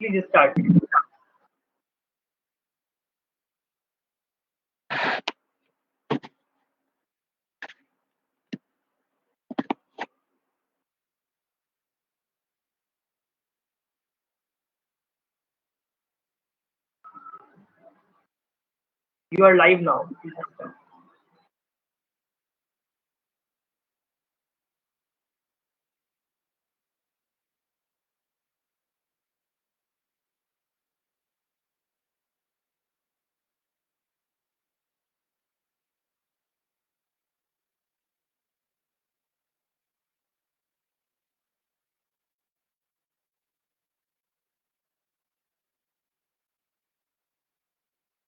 Please start. You are live now. Please start.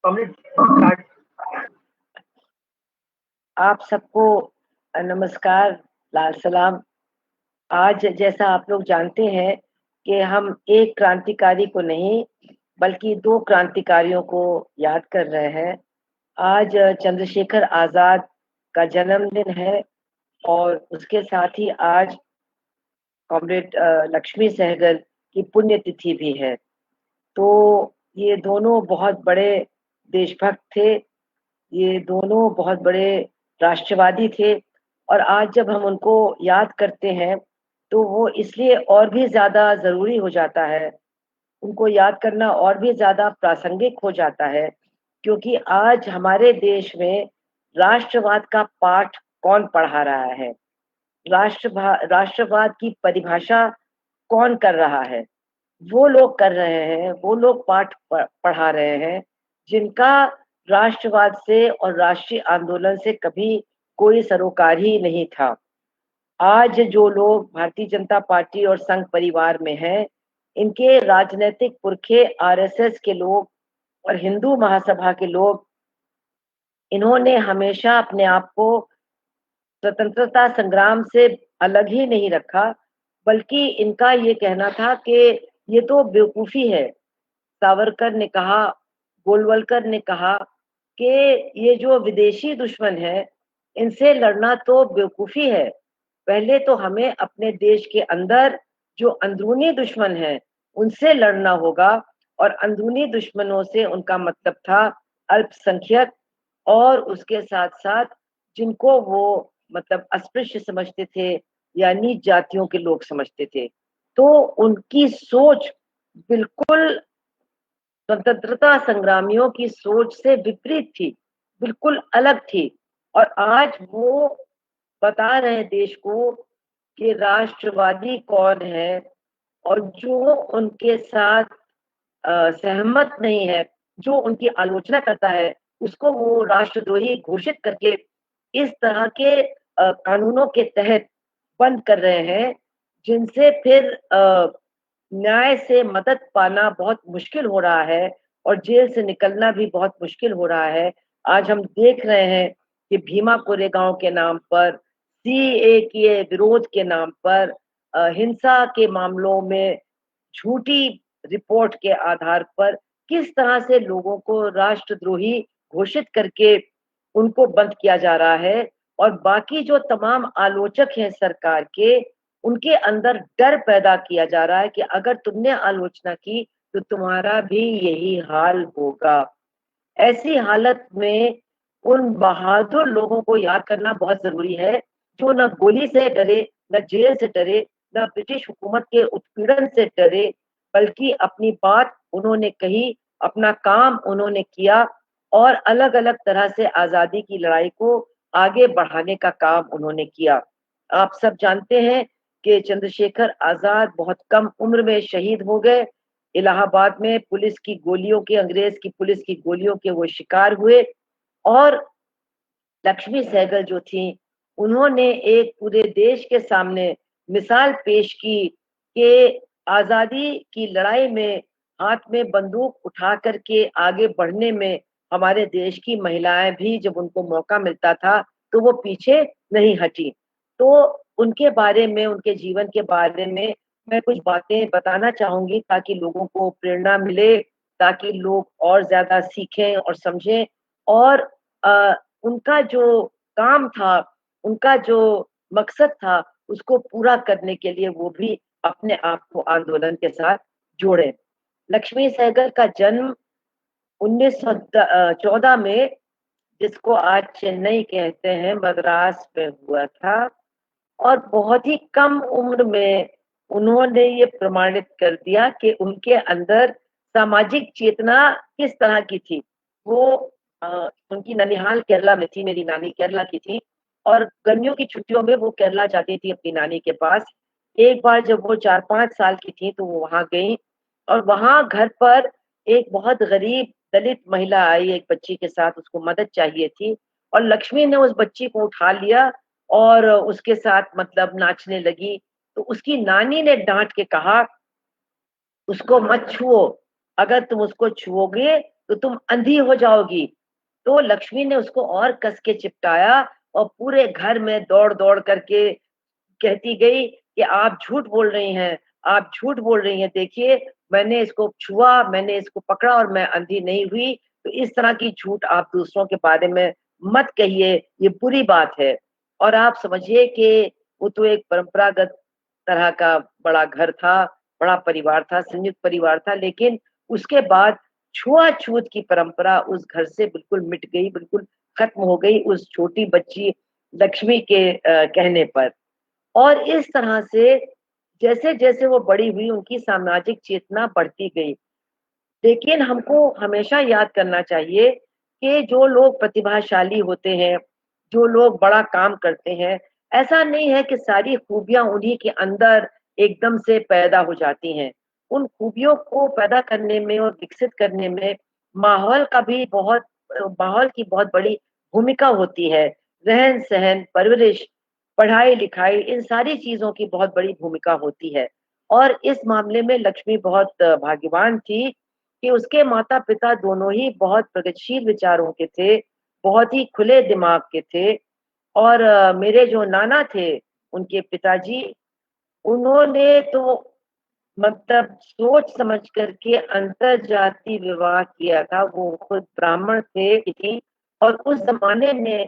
Comrade, start. आप सबको नमस्कार, लाल सलाम। आज जैसा आप लोग जानते हैं कि हम एक क्रांतिकारी को नहीं बल्कि दो क्रांतिकारियों को याद कर रहे हैं। आज चंद्रशेखर आजाद का जन्मदिन है और उसके साथ ही आज कॉमरेड लक्ष्मी सहगल की पुण्यतिथि भी है। तो ये दोनों बहुत बड़े देशभक्त थे, ये दोनों बहुत बड़े राष्ट्रवादी थे और आज जब हम उनको याद करते हैं तो वो इसलिए और भी ज़्यादा ज़रूरी हो जाता है, उनको याद करना और भी ज़्यादा प्रासंगिक हो जाता है, क्योंकि आज हमारे देश में राष्ट्रवाद का पाठ कौन पढ़ा रहा है? राष्ट्रवाद की परिभाषा कौन कर रहा है? वो लोग कर रहे हैं, वो लोग पाठ पढ़ा रहे हैं जिनका राष्ट्रवाद से और राष्ट्रीय आंदोलन से कभी कोई सरोकार ही नहीं था। आज जो लोग भारतीय जनता पार्टी और संघ परिवार में हैं, इनके राजनीतिक पुरखे आरएसएस के लोग और हिंदू महासभा के लोग, इन्होंने हमेशा अपने आप को स्वतंत्रता संग्राम से अलग ही नहीं रखा, बल्कि इनका ये कहना था कि ये तो बेवकूफी है। सावरकर ने कहा, गोलवलकर ने कहा कि ये जो विदेशी दुश्मन है, इनसे लड़ना तो बेवकूफी है। पहले तो हमें अपने देश के अंदर जो अंदरूनी दुश्मन है, उनसे लड़ना होगा। और अंदरूनी दुश्मनों से उनका मतलब था अल्पसंख्यक और उसके साथ-साथ जिनको वो मतलब अस्पृश्य समझते थे या नीच जातियों के लोग समझते थे। तो उनकी सोच बिल्कुल स्वतंत्रता संग्रामियों की सोच से विपरीत थी, बिल्कुल अलग थी। और आज वो बता रहे हैं देश को कि राष्ट्रवादी कौन है और जो उनके साथ सहमत नहीं है, जो उनकी आलोचना करता है, उसको वो राष्ट्रद्रोही घोषित करके इस तरह के कानूनों के तहत बंद कर रहे हैं, जिनसे फिर न्याय से मदद पाना बहुत मुश्किल हो रहा है और जेल से निकलना भी बहुत मुश्किल हो रहा है। आज हम देख रहे हैं कि भीमा कोरेगांव के नाम पर, सीएए के विरोध के नाम पर, हिंसा के मामलों में झूठी रिपोर्ट के आधार पर किस तरह से लोगों को राष्ट्रद्रोही घोषित करके उनको बंद किया जा रहा है। और बाकी जो तमाम आलोचक हैं सरकार के, उनके अंदर डर पैदा किया जा रहा है कि अगर तुमने आलोचना की तो तुम्हारा भी यही हाल होगा। ऐसी हालत में उन बहादुर लोगों को याद करना बहुत जरूरी है, जो न गोली से डरे, न जेल से डरे, न ब्रिटिश हुकूमत के उत्पीड़न से डरे, बल्कि अपनी बात उन्होंने कही, अपना काम उन्होंने किया और अलग अलग तरह से आजादी की लड़ाई को आगे बढ़ाने का काम उन्होंने किया। आप सब जानते हैं कि चंद्रशेखर आजाद बहुत कम उम्र में शहीद हो गए। इलाहाबाद में पुलिस की गोलियों के, अंग्रेज की पुलिस की गोलियों के वो शिकार हुए। और लक्ष्मी सहगल जो थी, उन्होंने एक पूरे देश के सामने मिसाल पेश की कि आजादी की लड़ाई में हाथ में बंदूक उठा करके आगे बढ़ने में हमारे देश की महिलाएं भी जब उनको मौका मिलता था तो वो पीछे नहीं हटी। तो उनके बारे में, उनके जीवन के बारे में मैं कुछ बातें बताना चाहूंगी ताकि लोगों को प्रेरणा मिले, ताकि लोग और ज्यादा सीखें और समझें। और अ, उनका जो काम था, उनका जो मकसद था, उसको पूरा करने के लिए वो भी अपने आप को आंदोलन के साथ जोड़े। लक्ष्मी सहगल का जन्म 1914 में, जिसको आज चेन्नई कहते हैं, मद्रास में हुआ था। और बहुत ही कम उम्र में उन्होंने ये प्रमाणित कर दिया कि उनके अंदर सामाजिक चेतना किस तरह की थी। वो उनकी ननिहाल केरला में थी, मेरी नानी केरला की थी, और गर्मियों की छुट्टियों में वो केरला जाती थी अपनी नानी के पास। एक बार जब वो 4-5 साल की थी तो वो वहां गई, और वहां घर पर एक बहुत गरीब दलित महिला आई एक बच्ची के साथ, उसको मदद चाहिए थी, और लक्ष्मी ने उस बच्ची को उठा लिया और उसके साथ मतलब नाचने लगी। तो उसकी नानी ने डांट के कहा, उसको मत छुओ, अगर तुम उसको छुओगे तो तुम अंधी हो जाओगी। तो लक्ष्मी ने उसको और कस के चिपटाया और पूरे घर में दौड़ दौड़ करके कहती गई कि आप झूठ बोल रही हैं, आप झूठ बोल रही हैं, देखिए मैंने इसको छुआ, मैंने इसको पकड़ा और मैं अंधी नहीं हुई। तो इस तरह की झूठ आप दूसरों के बारे में मत कहिए, ये बुरी बात है। और आप समझिए कि वो तो एक परंपरागत तरह का बड़ा घर था, बड़ा परिवार था, संयुक्त परिवार था, लेकिन उसके बाद छुआछूत की परंपरा उस घर से बिल्कुल मिट गई, बिल्कुल खत्म हो गई उस छोटी बच्ची लक्ष्मी के कहने पर। और इस तरह से जैसे-जैसे वो बड़ी हुई, उनकी सामाजिक चेतना बढ़ती गई। लेकिन हमको हमेशा याद करना चाहिए कि जो लोग प्रतिभाशाली होते हैं, जो लोग बड़ा काम करते हैं, ऐसा नहीं है कि सारी खूबियाँ उन्हीं के अंदर एकदम से पैदा हो जाती हैं। उन खूबियों को पैदा करने में और विकसित करने में माहौल का भी माहौल की बहुत बड़ी भूमिका होती है। रहन-सहन, परवरिश, पढ़ाई-लिखाई, इन सारी चीज़ों की बहुत बड़ी भूमिका होती है। और इस मामले में लक्ष्मी बहुत भाग्यवान थी कि उसके माता-पिता दोनों ही बहुत प्रगतिशील विचारों के थे, बहुत ही खुले दिमाग के थे। और मेरे जो नाना थे, उनके पिताजी, उन्होंने तो मतलब सोच समझ कर के अंतरजातीय विवाह किया था। वो खुद ब्राह्मण थे थी, और उस ज़माने में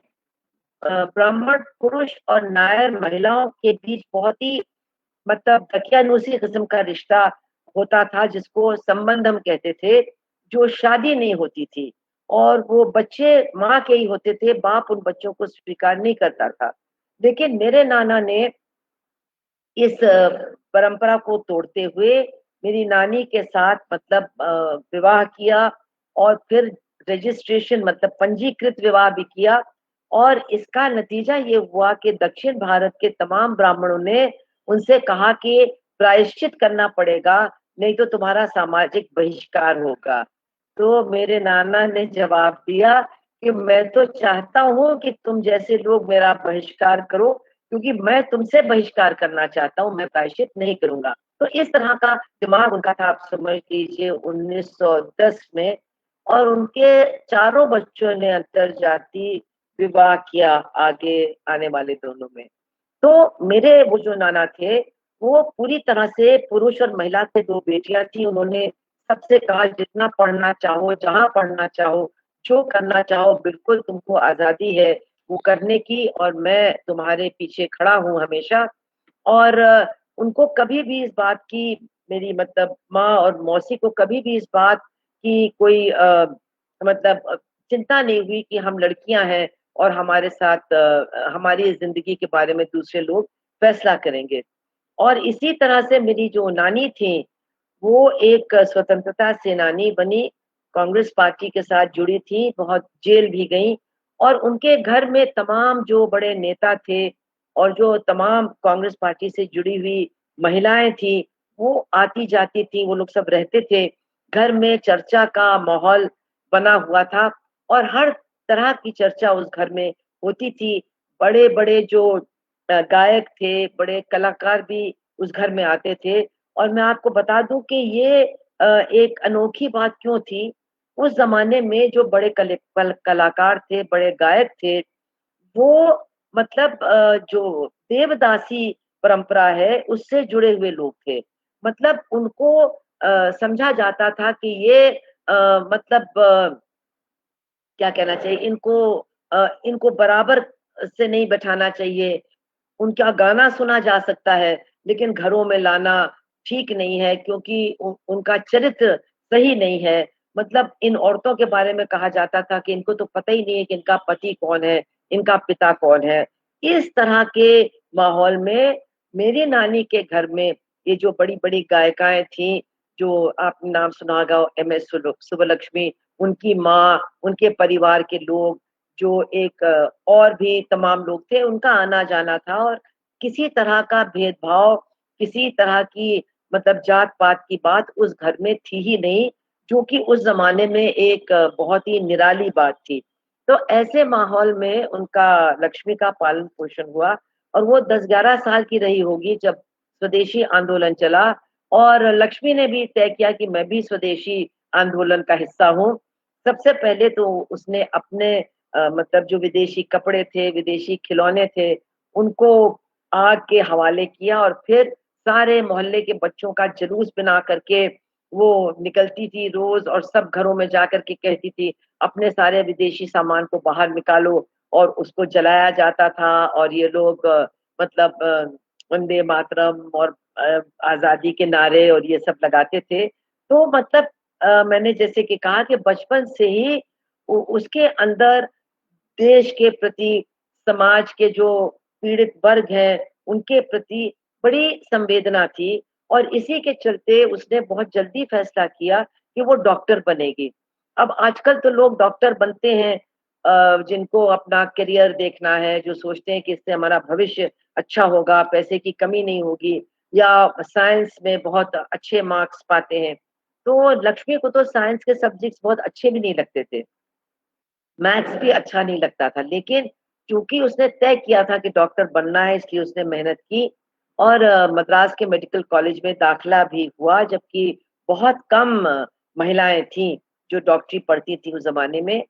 ब्राह्मण पुरुष और नायर महिलाओं के बीच बहुत ही मतलब दकियानूसी किस्म का रिश्ता होता था, जिसको संबंध हम कहते थे, जो शादी नहीं होती थी। और वो बच्चे माँ के ही होते थे, बाप उन बच्चों को स्वीकार नहीं करता था। लेकिन मेरे नाना ने इस परंपरा को तोड़ते हुए मेरी नानी के साथ मतलब विवाह किया, और फिर रजिस्ट्रेशन मतलब पंजीकृत विवाह भी किया। और इसका नतीजा ये हुआ कि दक्षिण भारत के तमाम ब्राह्मणों ने उनसे कहा कि प्रायश्चित करना पड़ेगा, नहीं तो तुम्हारा सामाजिक बहिष्कार होगा। तो मेरे नाना ने जवाब दिया कि मैं तो चाहता हूँ कि तुम जैसे लोग मेरा बहिष्कार करो, क्योंकि मैं तुमसे बहिष्कार करना चाहता हूँ, मैं प्रायश्चित नहीं करूँगा। तो इस तरह का दिमाग उनका था, आप समझ लीजिए 1910 में। और उनके चारों बच्चों ने अंतरजातीय विवाह किया आगे आने वाले दोनों में। तो मेरे वो जो नाना थे, वो पूरी तरह से पुरुष और महिला के 2 बेटियाँ थी। उन्होंने सबसे कहा जितना पढ़ना चाहो, जहाँ पढ़ना चाहो, जो करना चाहो, बिल्कुल तुमको आज़ादी है वो करने की, और मैं तुम्हारे पीछे खड़ा हूँ हमेशा। और उनको कभी भी इस बात की, मेरी मतलब माँ और मौसी को कभी भी इस बात की कोई मतलब चिंता नहीं हुई कि हम लड़कियां हैं और हमारे साथ हमारी जिंदगी के बारे में दूसरे लोग फैसला करेंगे। और इसी तरह से मेरी जो नानी थी, वो एक स्वतंत्रता सेनानी बनी, कांग्रेस पार्टी के साथ जुड़ी थी, बहुत जेल भी गईं। और उनके घर में तमाम जो बड़े नेता थे और जो तमाम कांग्रेस पार्टी से जुड़ी हुई महिलाएं थी, वो आती-जाती थी, वो लोग सब रहते थे। घर में चर्चा का माहौल बना हुआ था, और हर तरह की चर्चा उस घर में होती थी। बड़े-बड़े जो गायक थे, बड़े कलाकार भी उस घर में आते थे। और मैं आपको बता दूँ कि ये एक अनोखी बात क्यों थी, उस ज़माने में जो बड़े कलाकार थे, बड़े गायक थे, वो मतलब जो देवदासी परंपरा है, उससे जुड़े हुए लोग थे। मतलब उनको समझा जाता था कि ये मतलब क्या कहना चाहिए, इनको बराबर से नहीं बैठाना चाहिए। उनका गाना सुना जा सकता है, लेकिन घरों में लाना ठीक नहीं है, क्योंकि उनका चरित्र सही नहीं है। मतलब इन औरतों के बारे में कहा जाता था कि इनको तो पता ही नहीं है कि इनका पति कौन है, इनका पिता कौन है। इस तरह के माहौल में मेरी नानी के घर में ये जो बड़ी-बड़ी गायिकाएँ थीं, जो आपने नाम सुना होगा एमएस सुब्बलक्ष्मी, उनकी माँ, उनके परिवार के लोग, जो एक और भी तमाम लोग थे, उनका आना-जाना था और किसी तरह का भेदभाव, किसी तरह की मतलब जात-पात की बात उस घर में थी ही नहीं, जो कि उस ज़माने में एक बहुत ही निराली बात थी। तो ऐसे माहौल में उनका लक्ष्मी का पालन-पोषण हुआ और वो 10-11 साल की रही होगी जब स्वदेशी आंदोलन चला और लक्ष्मी ने भी तय किया कि मैं भी स्वदेशी आंदोलन का हिस्सा हूँ। सबसे पहले तो उसने अपने मतलब जो विदेशी कपड़े थे, विदेशी खिलौने थे, उनको आग के हवाले किया और फिर सारे मोहल्ले के बच्चों का जुलूस बना करके वो निकलती थी रोज़ और सब घरों में जाकर के कहती थी, अपने सारे विदेशी सामान को बाहर निकालो और उसको जलाया जाता था और ये लोग मतलब वंदे मातरम और आज़ादी के नारे और ये सब लगाते थे। तो मतलब मैंने जैसे कि कहा कि बचपन से ही उ उसके अंदर देश के प्रति, समाज के जो पीड़ित वर्ग हैं, उनके प्रति बड़ी संवेदना थी और इसी के चलते उसने बहुत जल्दी फैसला किया कि वो डॉक्टर बनेगी। अब आजकल तो लोग डॉक्टर बनते हैं जिनको अपना करियर देखना है, जो सोचते हैं कि इससे हमारा भविष्य अच्छा होगा, पैसे की कमी नहीं होगी या साइंस में बहुत अच्छे मार्क्स पाते हैं। तो लक्ष्मी को तो साइंस के सब्जेक्ट्स बहुत अच्छे भी नहीं लगते थे। मैथ्स भी अच्छा नहीं लगता था, लेकिन चूँकि उसने तय किया था कि डॉक्टर बनना है इसलिए उसने मेहनत की और मद्रास के मेडिकल कॉलेज में दाखिला भी हुआ, जबकि बहुत कम महिलाएँ थीं जो डॉक्टरी पढ़ती थी उस ज़माने में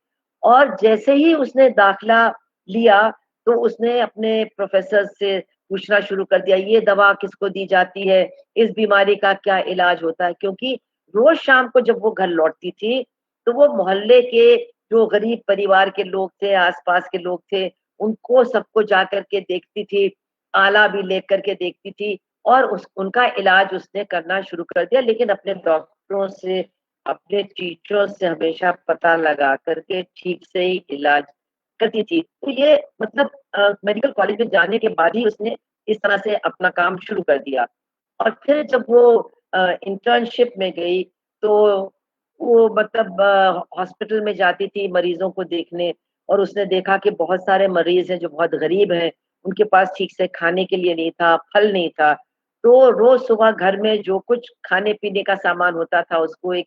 और जैसे ही उसने दाखिला लिया, तो उसने अपने प्रोफ़ेसर से पूछना शुरू कर दिया, ये दवा किसको दी जाती है? इस बीमारी का क्या इलाज होता है? क्योंकि रोज़ शाम को जब वो घर लौटती थी, तो वो मोहल्ले के जो गरीब परिवार के लोग थे, आस-पास के लोग थे, उनको सबको जाकर के देखती थी, आला भी लेकर के देखती थी और उस उनका इलाज उसने करना शुरू कर दिया। लेकिन अपने डॉक्टरों से, अपने टीचरों से हमेशा पता लगा कर के ठीक से ही इलाज करती थी। तो ये मतलब मेडिकल कॉलेज में जाने के बाद ही उसने इस तरह से अपना काम शुरू कर दिया। और फिर जब वो इंटर्नशिप में गई, तो वो मतलब हॉस्पिटल में जाती थी मरीज़ों को देखने और उसने देखा कि बहुत सारे मरीज़ हैं जो बहुत गरीब हैं, उनके पास ठीक से खाने के लिए नहीं था, फल नहीं था। तो रोज़ सुबह घर में जो कुछ खाने-पीने का सामान होता था, उसको एक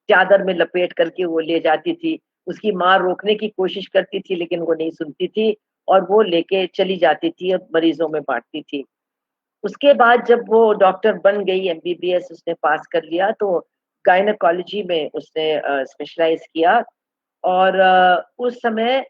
चादर में लपेट करके वो ले जाती थी। उसकी माँ रोकने की कोशिश करती थी, लेकिन वो नहीं सुनती थी और वो लेके चली जाती थी और मरीज़ों में बाँटती थी। उसके बाद जब वो डॉक्टर बन गई, एमबीबीएस उसने पास कर लिया, तो गायनेकोलॉजी में उसने स्पेशलाइज़ किया और उस समय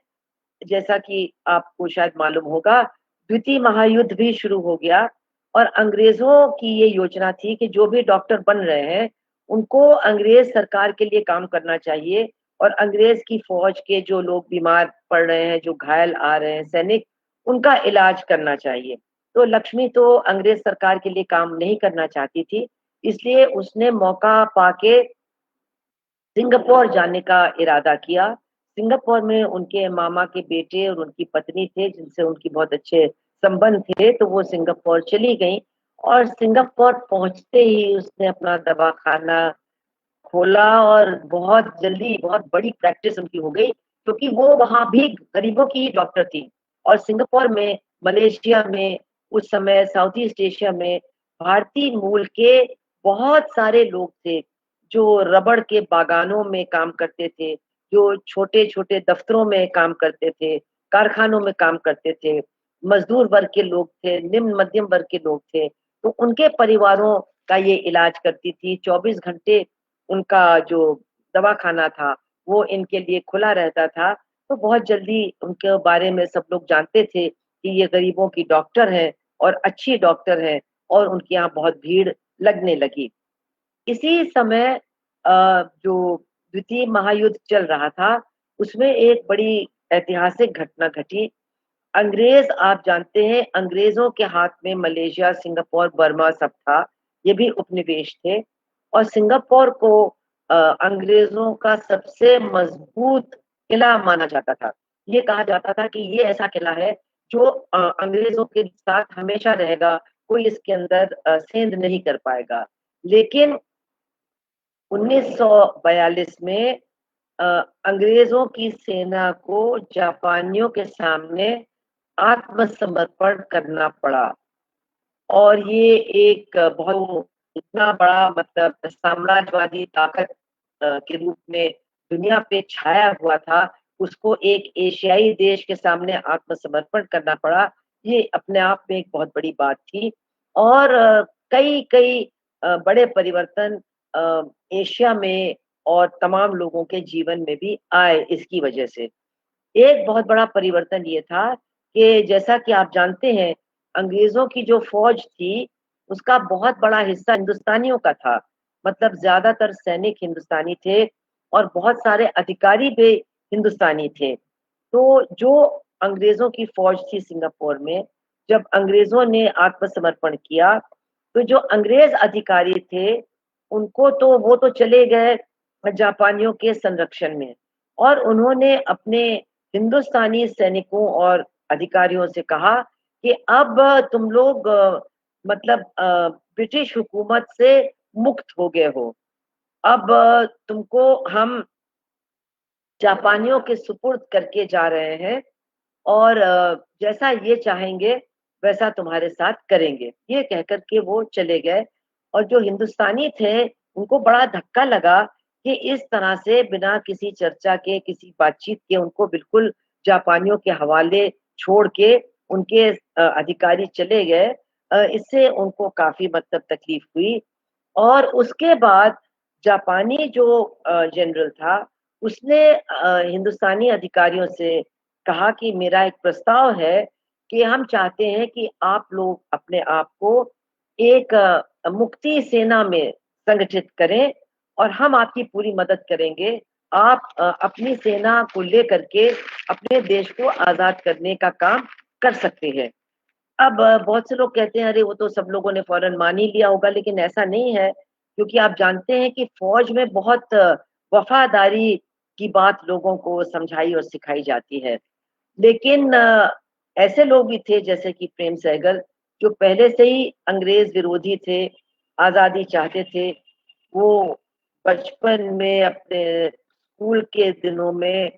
जैसा कि आपको शायद मालूम होगा, द्वितीय महायुद्ध भी शुरू हो गया और अंग्रेज़ों की ये योजना थी कि जो भी डॉक्टर बन रहे हैं, उनको अंग्रेज़ सरकार के लिए काम करना चाहिए और अंग्रेज़ की फ़ौज के जो लोग बीमार पड़ रहे हैं, जो घायल आ रहे हैं सैनिक, उनका इलाज करना चाहिए। तो लक्ष्मी तो अंग्रेज़ सरकार के लिए काम नहीं करना चाहती थी, इसलिए उसने मौका पाके सिंगापुर जाने का इरादा किया। सिंगापुर में उनके मामा के बेटे और उनकी पत्नी थे जिनसे उनकी बहुत अच्छे संबंध थे, तो वो सिंगापुर चली गईं और सिंगापुर पहुँचते ही उसने अपना दवाखाना खोला और बहुत जल्दी बहुत बड़ी प्रैक्टिस उनकी हो गई क्योंकि वो वहाँ भी गरीबों की ही डॉक्टर थी और सिंगापुर में, मलेशिया में, उस समय साउथ ईस्ट एशिया में भारतीय मूल के बहुत सारे लोग थे, जो रबड़ के बागानों में काम करते थे, जो छोटे-छोटे दफ्तरों में काम करते थे, कारखानों में काम करते थे, मज़दूर वर्ग के लोग थे, निम्न मध्यम वर्ग के लोग थे, तो उनके परिवारों का ये इलाज करती थी, 24 घंटे उनका जो दवाखाना था, वो इनके लिए खुला रहता था, तो बहुत जल्दी उनके बारे में सब लोग जानते थे कि ये गरीबों की डॉक्टर हैं और अच्छी डॉक्टर हैं और उनके यहाँ बहुत भीड़ लगने लगी। इसी समय जो द्वितीय महायुद्ध चल रहा था, उसमें एक बड़ी ऐतिहासिक घटना घटी। अंग्रेज़ आप जानते हैं, अंग्रेज़ों के हाथ में मलेशिया, सिंगापुर, बर्मा सब था, ये भी उपनिवेश थे और सिंगापुर को अंग्रेजों का सबसे मजबूत किला माना जाता था। ये कहा जाता था कि ये ऐसा किला है जो अंग्रेजों के साथ हमेशा रहेगा, कोई इसके अंदर सेंध नहीं कर पाएगा। लेकिन 1942 में अ, अंग्रेजों की सेना को जापानियों के सामने आत्मसमर्पण करना पड़ा। और ये एक बहुत इतना बड़ा मतलब साम्राज्यवादी ताकत के रूप में दुनिया पे छाया हुआ था, उसको एक एशियाई देश के सामने आत्मसमर्पण करना पड़ा। ये अपने आप में एक बहुत बड़ी बात थी। और कई कई बड़े परिवर्तन एशिया में और तमाम लोगों के जीवन में भी आए इसकी वजह से। एक बहुत बड़ा परिवर्तन ये था कि जैसा कि आप जानते हैं, अंग्रेजों की जो फौज थी, उसका बहुत बड़ा हिस्सा हिंदुस्तानियों का था। मतलब ज़्यादातर सैनिक हिंदुस्तानी थे और बहुत सारे अधिकारी भी हिंदुस्तानी थे। तो जो अंग्रेजों की फौज थी सिंगापुर में, जब अंग्रेजों ने आत्मसमर्पण किया, तो जो अंग्रेज अधिकारी थे, उनको तो वो तो चले गए जापानियों के संरक्षण में, और उन्होंने अपने हिंदुस्तानी सैनिकों और अधिकारियों से कहा कि अब तुम लोग मतलब ब्रिटिश हुकूमत से मुक्त हो गए हो। अब तुमको हम जापानियों के सुपुर्द करके जा रहे हैं, और जैसा ये चाहेंगे वैसा तुम्हारे साथ करेंगे। ये कहकर के वो चले गए। और जो हिंदुस्तानी थे, उनको बड़ा धक्का लगा कि इस तरह से बिना किसी चर्चा के, किसी बातचीत के उनको बिल्कुल जापानियों के हवाले छोड़ के उनके अधिकारी चले गए। इससे उनको काफ़ी मतलब तकलीफ हुई। और उसके बाद जापानी जो जनरल था, उसने हिंदुस्तानी अधिकारियों से कहा कि मेरा एक प्रस्ताव है कि हम चाहते हैं कि आप लोग अपने आप को एक मुक्ति सेना में संगठित करें, और हम आपकी पूरी मदद करेंगे। आप अपनी सेना को लेकर के अपने देश को आज़ाद करने का काम कर सकते हैं। अब बहुत से लोग कहते हैं अरे वो तो सब लोगों ने फौरन मान ही लिया होगा, लेकिन ऐसा नहीं है, क्योंकि आप जानते हैं कि फौज में बहुत वफादारी की बात लोगों को समझाई और सिखाई जाती है। लेकिन ऐसे लोग भी थे जैसे कि प्रेम सहगल, जो पहले से ही अंग्रेज विरोधी थे, आजादी चाहते थे। वो बचपन में अपने स्कूल के दिनों में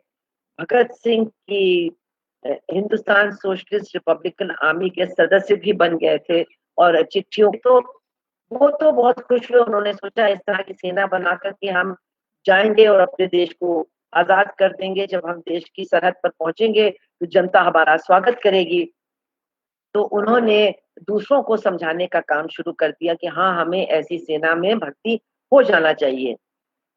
भगत सिंह की हिंदुस्तान सोशलिस्ट रिपब्लिकन आर्मी के सदस्य भी बन गए थे। और चिट्ठियों तो वो तो बहुत खुश हुए, उन्होंने सोचा इस तरह की सेना बना करके हम जाएंगे और अपने देश को आजाद कर देंगे। जब हम देश की सरहद पर पहुंचेंगे तो जनता हमारा स्वागत करेगी। तो उन्होंने दूसरों को समझाने का काम शुरू कर दिया कि हाँ, हमें ऐसी सेना में भर्ती हो जाना चाहिए।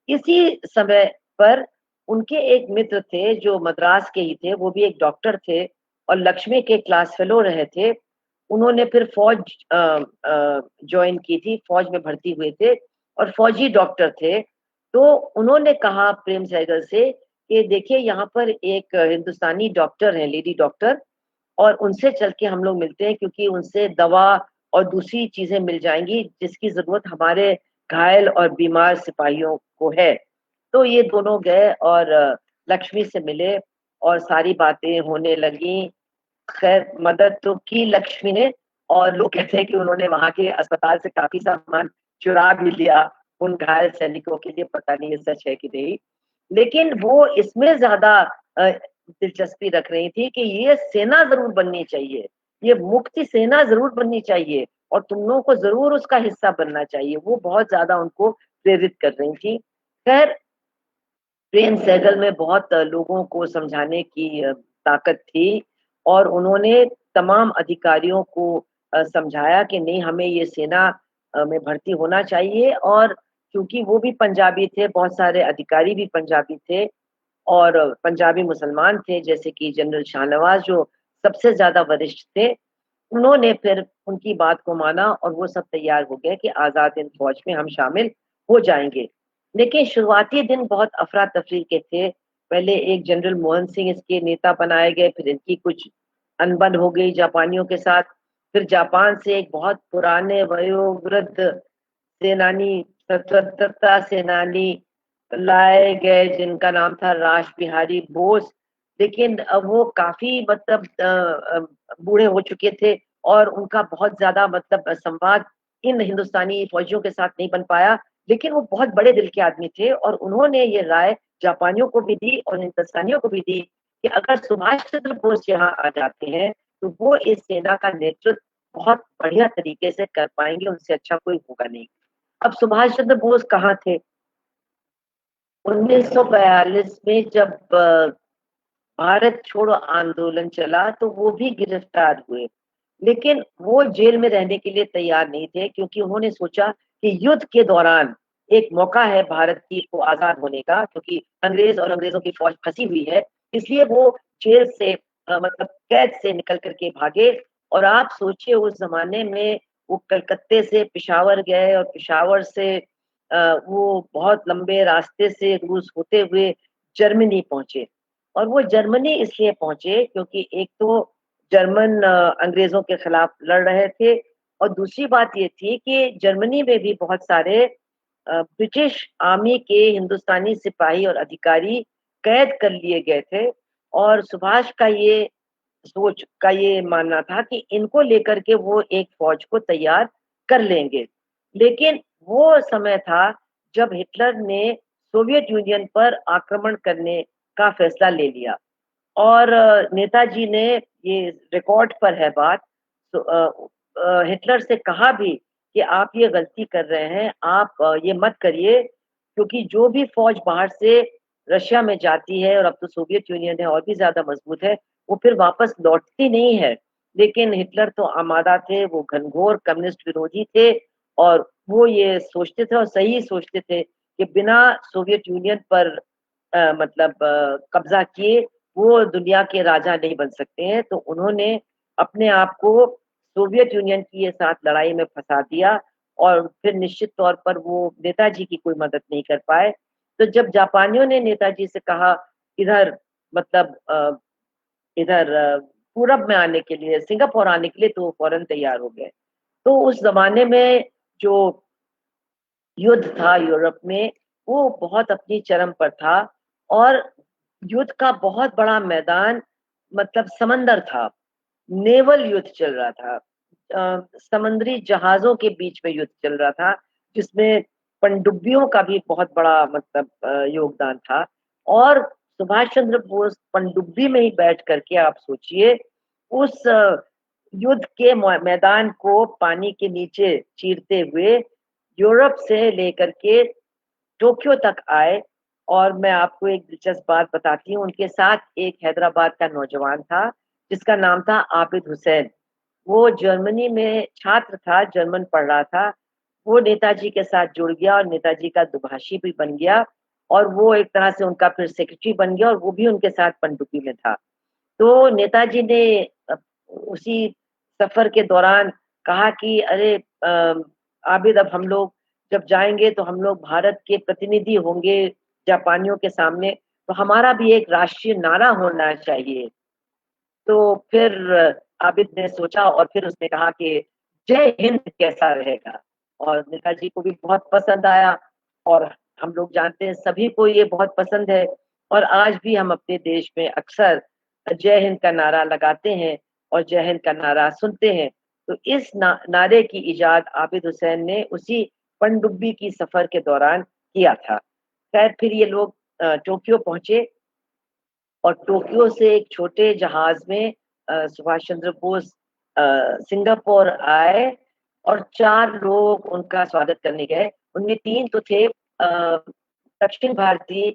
इसी समय पर उनके एक मित्र थे जो मद्रास के ही थे, वो भी एक डॉक्टर थे और लक्ष्मी के क्लास फेलो रहे थे। उन्होंने फिर फौज ज्वाइन की थी, फौज में भर्ती हुए थे और फौजी डॉक्टर थे। तो उन्होंने कहा प्रेम सहगल से कि देखिए यहाँ पर एक हिंदुस्तानी डॉक्टर हैं, लेडी डॉक्टर, और उनसे चल के हम लोग मिलते हैं, क्योंकि उनसे दवा और दूसरी चीजें मिल जाएंगी जिसकी जरूरत हमारे घायल और बीमार सिपाहियों को है। तो ये दोनों गए और लक्ष्मी से मिले और सारी बातें होने लगी। खैर मदद तो की लक्ष्मी ने, और लोग कहते हैं कि उन्होंने वहां के अस्पताल से काफी सामान चुरा भी लिया उन घायल सैनिकों के लिए। पता नहीं ये सच है कि नहीं, लेकिन वो इसमें ज्यादा दिलचस्पी रख रही थी कि ये सेना जरूर बननी चाहिए, ये मुक्ति सेना जरूर बननी चाहिए, और तुम लोगों को जरूर उसका हिस्सा बनना चाहिए। वो बहुत ज्यादा उनको प्रेरित कर रही थी। खैर प्रेम सहगल में बहुत लोगों को समझाने की ताकत थी, और उन्होंने तमाम अधिकारियों को समझाया कि नहीं, हमें ये सेना में भर्ती होना चाहिए। और क्योंकि वो भी पंजाबी थे, बहुत सारे अधिकारी भी पंजाबी थे और पंजाबी मुसलमान थे, जैसे कि जनरल शाहनवाज जो सबसे ज्यादा वरिष्ठ थे। उन्होंने फिर उनकी बात को माना और वो सब तैयार हो गए कि आजाद हिंद फौज में हम शामिल हो जाएंगे। लेकिन शुरुआती दिन बहुत अफरा तफरी के थे। पहले एक जनरल मोहन सिंह इसके नेता बनाए गए, फिर इनकी कुछ अनबन हो गई जापानियों के साथ। फिर जापान से एक बहुत पुराने वयोवृद्ध सेनानी, स्वतंत्रता सेनानी लाए गए जिनका नाम था रास बिहारी बोस। लेकिन वो काफी मतलब बूढ़े हो चुके थे और उनका बहुत ज्यादा मतलब संवाद इन हिंदुस्तानी फौजियों के साथ नहीं बन पाया। लेकिन वो बहुत बड़े दिल के आदमी थे और उन्होंने ये राय जापानियों को भी दी और हिंदुस्तानियों को भी दी कि अगर सुभाष चंद्र बोस यहाँ आ जाते हैं तो वो इस सेना का नेतृत्व बहुत बढ़िया तरीके से कर पाएंगे, उनसे अच्छा कोई होगा नहीं। अब सुभाष चंद्र बोस कहाँ थे? 1942 में जब भारत छोड़ो आंदोलन चला तो वो भी गिरफ्तार हुए। लेकिन वो जेल में रहने के लिए तैयार नहीं थे, क्योंकि उन्होंने सोचा कि युद्ध के दौरान एक मौका है भारत की को आजाद होने का, क्योंकि अंग्रेज और अंग्रेजों की फौज फंसी हुई है। इसलिए वो जेल से मतलब कैद से निकल करके भागे। और आप सोचिए उस जमाने में वो कलकत्ते से पिशावर गए और पिशावर से वो बहुत लंबे रास्ते से रूस होते हुए जर्मनी पहुंचे। और वो जर्मनी इसलिए पहुंचे क्योंकि एक तो जर्मन अंग्रेजों के खिलाफ लड़ रहे थे, और दूसरी बात ये थी कि जर्मनी में भी बहुत सारे ब्रिटिश आर्मी के हिंदुस्तानी सिपाही और अधिकारी कैद कर लिए गए थे। और सुभाष का ये सोच का ये मानना था कि इनको लेकर के वो एक फौज को तैयार कर लेंगे। लेकिन वो समय था जब हिटलर ने सोवियत यूनियन पर आक्रमण करने का फैसला ले लिया। और नेताजी ने, ये रिकॉर्ड पर है बात, तो हिटलर से कहा भी कि आप ये गलती कर रहे हैं, आप ये मत करिए, क्योंकि जो भी फौज बाहर से रशिया में जाती है, और अब तो सोवियत यूनियन है और भी ज्यादा मजबूत है, वो फिर वापस लौटती नहीं है। लेकिन हिटलर तो आमादा थे, वो घनघोर कम्युनिस्ट विरोधी थे, और वो ये सोचते थे और सही सोचते थे कि बिना सोवियत यूनियन पर मतलब कब्जा किए वो दुनिया के राजा नहीं बन सकते हैं। तो उन्होंने अपने आप को सोवियत यूनियन की साथ लड़ाई में फंसा दिया, और फिर निश्चित तौर पर वो नेताजी की कोई मदद नहीं कर पाए। तो जब जापानियों ने नेताजी से कहा इधर मतलब इधर पूरब में आने के लिए, सिंगापुर आने के लिए, तो वो फौरन तैयार हो गए। तो उस जमाने में जो युद्ध था यूरोप में, वो बहुत अपनी चरम पर था। और युद्ध का बहुत बड़ा मैदान मतलब समंदर था, नेवल युद्ध चल रहा था। समुद्री जहाजों के बीच में युद्ध चल रहा था, जिसमें पनडुब्बियों का भी बहुत बड़ा मतलब योगदान था। और सुभाष चंद्र बोस पनडुब्बी में ही बैठ करके, आप सोचिए, उस युद्ध के मैदान को पानी के नीचे चीरते हुए यूरोप से लेकर के टोक्यो तक आए। और मैं आपको एक दिलचस्प बात बताती हूँ, उनके साथ एक हैदराबाद का नौजवान था जिसका नाम था आबिद हुसैन। वो जर्मनी में छात्र था, जर्मन पढ़ रहा था। वो नेताजी के साथ जुड़ गया और नेताजी का दुभाषी भी बन गया, और वो एक तरह से उनका फिर सेक्रेटरी बन गया, और वो भी उनके साथ पनडुब्बी में था। तो नेताजी ने उसी सफर के दौरान कहा कि अरे आबिद, अब हम लोग जब जाएंगे तो हम लोग भारत के प्रतिनिधि होंगे जापानियों के सामने, तो हमारा भी एक राष्ट्रीय नारा होना चाहिए। तो फिर आबिद ने सोचा और फिर उसने कहा कि जय हिंद कैसा रहेगा, और नेताजी को भी बहुत पसंद आया। और हम लोग जानते हैं, सभी को ये बहुत पसंद है। और आज भी हम अपने देश में अक्सर जय हिंद का नारा लगाते हैं और जय हिंद का नारा सुनते हैं। तो इस नारे की इजाद आबिद हुसैन ने उसी पनडुब्बी की सफर के दौरान किया था। खैर, फिर ये लोग टोक्यो पहुंचे, और टोक्यो से एक छोटे जहाज में सुभाष चंद्र बोस सिंगापुर आए, और 4 लोग उनका स्वागत करने गए। उनमें 3 तो थे दक्षिण भारतीय,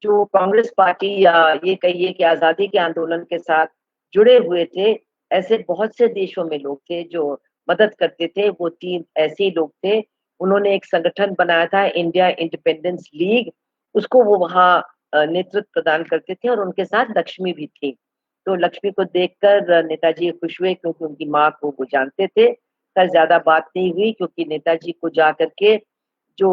जो कांग्रेस पार्टी या ये कहिए कि आजादी के आंदोलन के साथ जुड़े हुए थे। ऐसे बहुत से देशों में लोग थे जो मदद करते थे, वो 3 ऐसे ही लोग थे। उन्होंने एक संगठन बनाया था, इंडिया इंडिपेंडेंस लीग, उसको वो वहाँ नेतृत्व प्रदान करते थे, और उनके साथ लक्ष्मी भी थी। तो लक्ष्मी को देखकर नेताजी खुश हुए, क्योंकि उनकी माँ को वो जानते थे। खैर, ज्यादा बात नहीं हुई, क्योंकि नेताजी को जा करके जो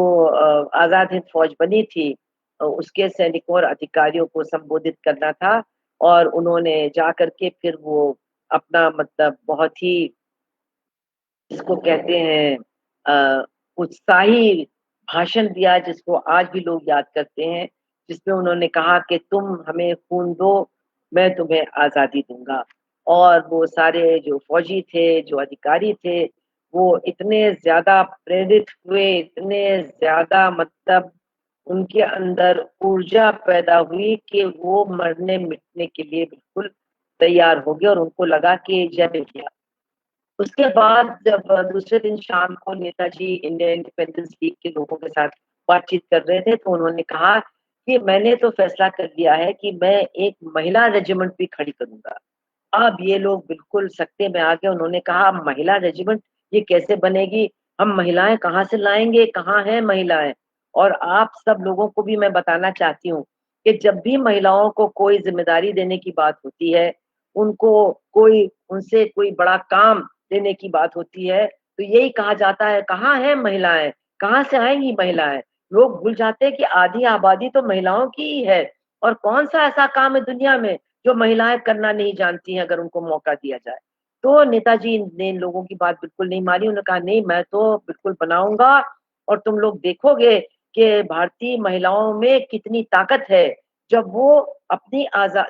आजाद हिंद फौज बनी थी उसके सैनिकों और अधिकारियों को संबोधित करना था। और उन्होंने जा करके फिर वो अपना मतलब बहुत ही, जिसको कहते हैं उत्साही भाषण दिया जिसको आज भी लोग याद करते हैं, जिसमें उन्होंने कहा कि तुम हमें खून दो, मैं तुम्हें आज़ादी दूँगा। और वो सारे जो फौजी थे, जो अधिकारी थे, वो इतने ज़्यादा प्रेरित हुए, इतने ज़्यादा मतलब उनके अंदर ऊर्जा पैदा हुई कि वो मरने-मिटने के लिए बिल्कुल तैयार हो गए और उनको लगा कि जय मिल गया। उसके बाद जब दूसरे दिन शाम को नेताजी इंडियन इंडिपेंडेंस लीग के लोगों के साथ बातचीत कर रहे थे, तो उन्होंने कहा कि मैंने तो फैसला कर लिया है कि मैं एक महिला रेजिमेंट भी खड़ी करूँगा। अब ये लोग बिल्कुल सख्ते में आ गए, उन्होंने कहा महिला रेजिमेंट ये कैसे बनेगी? हम महिलाएँ कहाँ से लाएँगे? कहाँ हैं महिलाएँ? और आप सब लोगों को भी मैं बताना चाहती हूँ कि जब भी महिलाओं को कोई ज़िम्मेदारी देने की बात होती है, उनको कोई उनसे कोई बड़ा काम लेने की बात होती है, तो यही कहा जाता है, कहाँ हैं महिलाएँ? कहाँ से आएँगी महिलाएँ? लोग भूल जाते हैं कि आधी आबादी तो महिलाओं की ही है और कौन-सा ऐसा काम है दुनिया में जो महिलाएँ करना नहीं जानती हैं अगर उनको मौका दिया जाए। तो नेताजी ने इन लोगों की बात बिल्कुल नहीं मानी, उन्होंने कहा नहीं मैं तो बिल्कुल बनाऊँगा और तुम लोग देखोगे कि भारतीय महिलाओं में कितनी ताकत है। जब वो अपनी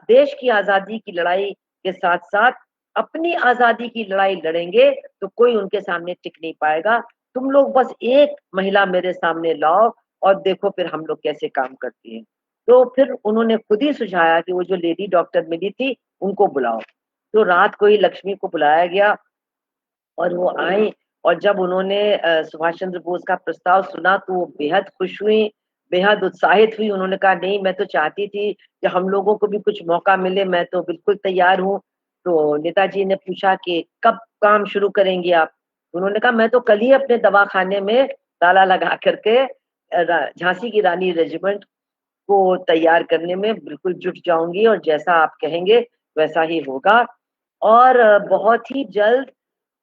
देश की आज़ादी की लड़ाई के साथ-साथ अपनी आज़ादी की लड़ाई लड़ेंगे, तो कोई उनके सामने टिक नहीं पाएगा। तुम लोग बस एक महिला मेरे सामने लाओ और देखो फिर हम लोग कैसे काम करती हैं। तो फिर उन्होंने खुद ही सुझाया कि वो जो लेडी डॉक्टर मिली थी, उनको बुलाओ। तो रात को ही लक्ष्मी को बुलाया गया और वो आई और जब उन्होंने सुभाष चंद्र बोस का प्रस्ताव सुना तो वो बेहद खुश हुईं, बेहद उत्साहित हुई। उन्होंने कहा नहीं मैं तो चाहती थी कि हम लोगों को भी कुछ मौका मिले, मैं तो बिल्कुल तैयार हूँ। तो नेताजी ने पूछा कि कब काम शुरू करेंगी आप? उन्होंने कहा मैं तो कल ही अपने दवाखाने में ताला लगा कर के झांसी की रानी रेजिमेंट को तैयार करने में बिल्कुल जुट जाऊँगी और जैसा आप कहेंगे वैसा ही होगा। और बहुत ही जल्द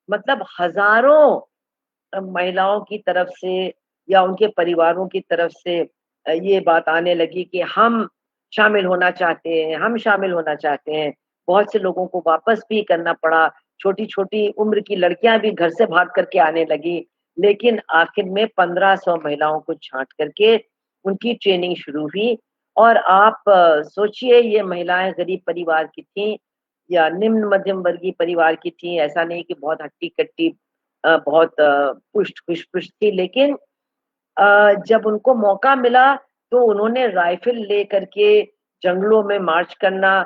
मतलब हज़ारों महिलाओं की तरफ से या उनके परिवारों की तरफ से ये बात आने लगी कि हम शामिल होना चाहते हैं, हम शामिल होना चाहते हैं। बहुत से लोगों को वापस भी करना पड़ा, छोटी-छोटी उम्र की लड़कियाँ भी घर से भाग कर के आने लगी, लेकिन आखिर में 1500 महिलाओं को छाँट करके उनकी ट्रेनिंग शुरू हुई और आप सोचिए ये महिलाएँ गरीब परिवार की थीं या निम्न मध्यम वर्गीय परिवार की थीं, ऐसा नहीं कि बहुत हट्टी-कट्टी बहुत पुष्ट-पुष्ट थी लेकिन जब उनको मौका मिला तो उन्होंने राइफ़ल लेकर के जंगलों में मार्च करना,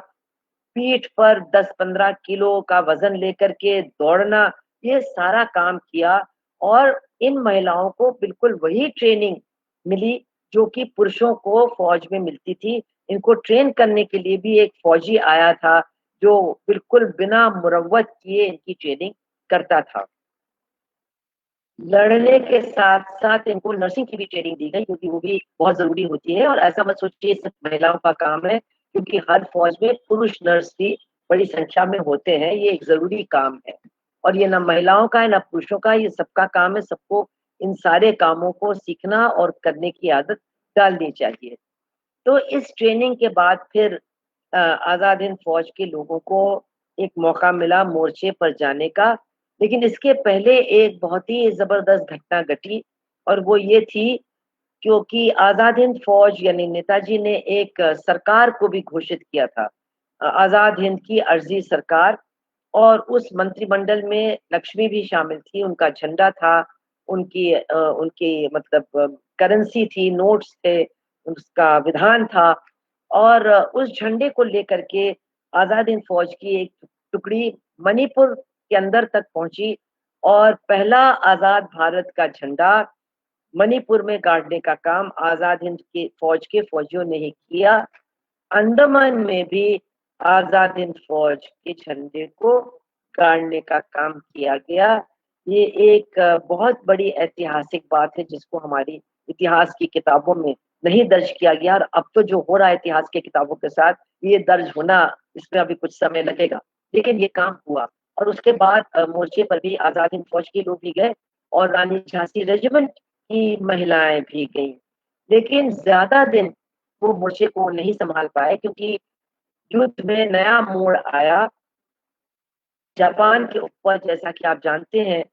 पीठ पर 10-15 किलो का वज़न लेकर के दौड़ना, ये सारा काम किया और इन महिलाओं को बिल्कुल वही ट्रेनिंग मिली जो कि पुरुषों को फ़ौज में मिलती थी। इनको ट्रेन करने के लिए भी एक फ़ौजी आया था, जो बिल्कुल बिना मुरव्वत किए इनकी ट्रेनिंग करता था। लड़ने के साथ-साथ इनको नर्सिंग की भी ट्रेनिंग दी गई क्योंकि वो भी बहुत ज़रूरी होती है और ऐसा मत सोचिए सिर्फ महिलाओं का काम है क्योंकि हर फ़ौज में पुरुष नर्स भी बड़ी संख्या में होते हैं, ये एक ज़रूरी काम है। और ये ना महिलाओं का है, ना पुरुषों का, ये सबका काम है, सबको इन सारे कामों को सीखना और करने की आदत डालनी चाहिए। तो इस ट्रेनिंग के बाद फिर आज़ाद हिंद फ़ौज के लोगों को एक मौका मिला मोर्चे पर जाने का, लेकिन इसके पहले एक बहुत ही ज़बरदस्त घटना घटी और वो ये थी क्योंकि आज़ाद हिंद फ़ौज यानी नेताजी ने एक सरकार को भी घोषित किया था। आज़ाद हिंद की अर्ज़ी सरकार और उस मंत्रिमंडल में लक्ष्मी भी शामिल थी, उनका झंडा था, उनकी मतलब करेंसी थी, नोट्स थे, उसका विधान था और उस झंडे को लेकर के आज़ाद हिंद फ़ौज की एक टुकड़ी मणिपुर के अंदर तक पहुँची और पहला आज़ाद भारत का झंडा मणिपुर में गाड़ने का काम आज़ाद हिंद के फ़ौज के फ़ौजियों ने ही किया। अंडमान में भी आज़ाद हिंद फ़ौज के झंडे को गाड़ने का काम किया गया। ये एक बहुत बड़ी ऐतिहासिक बात है जिसको हमारी इतिहास की किताबों में नहीं दर्ज किया गया और अब तो जो हो रहा है इतिहास की किताबों के साथ ये दर्ज होना इसमें अभी कुछ समय लगेगा। लेकिन ये काम हुआ और उसके बाद मोर्चे पर भी आज़ाद हिंद फ़ौज के लोग भी गए और रानी झांसी रेजिमेंट की महिलाएँ भी गईं। लेकिन ज़्यादा दिन वो मोर्चे को नहीं सँभाल पाए क्योंकि युद्ध में नया मोड़ आया। जापान के ऊपर जैसा कि आप जानते हैं,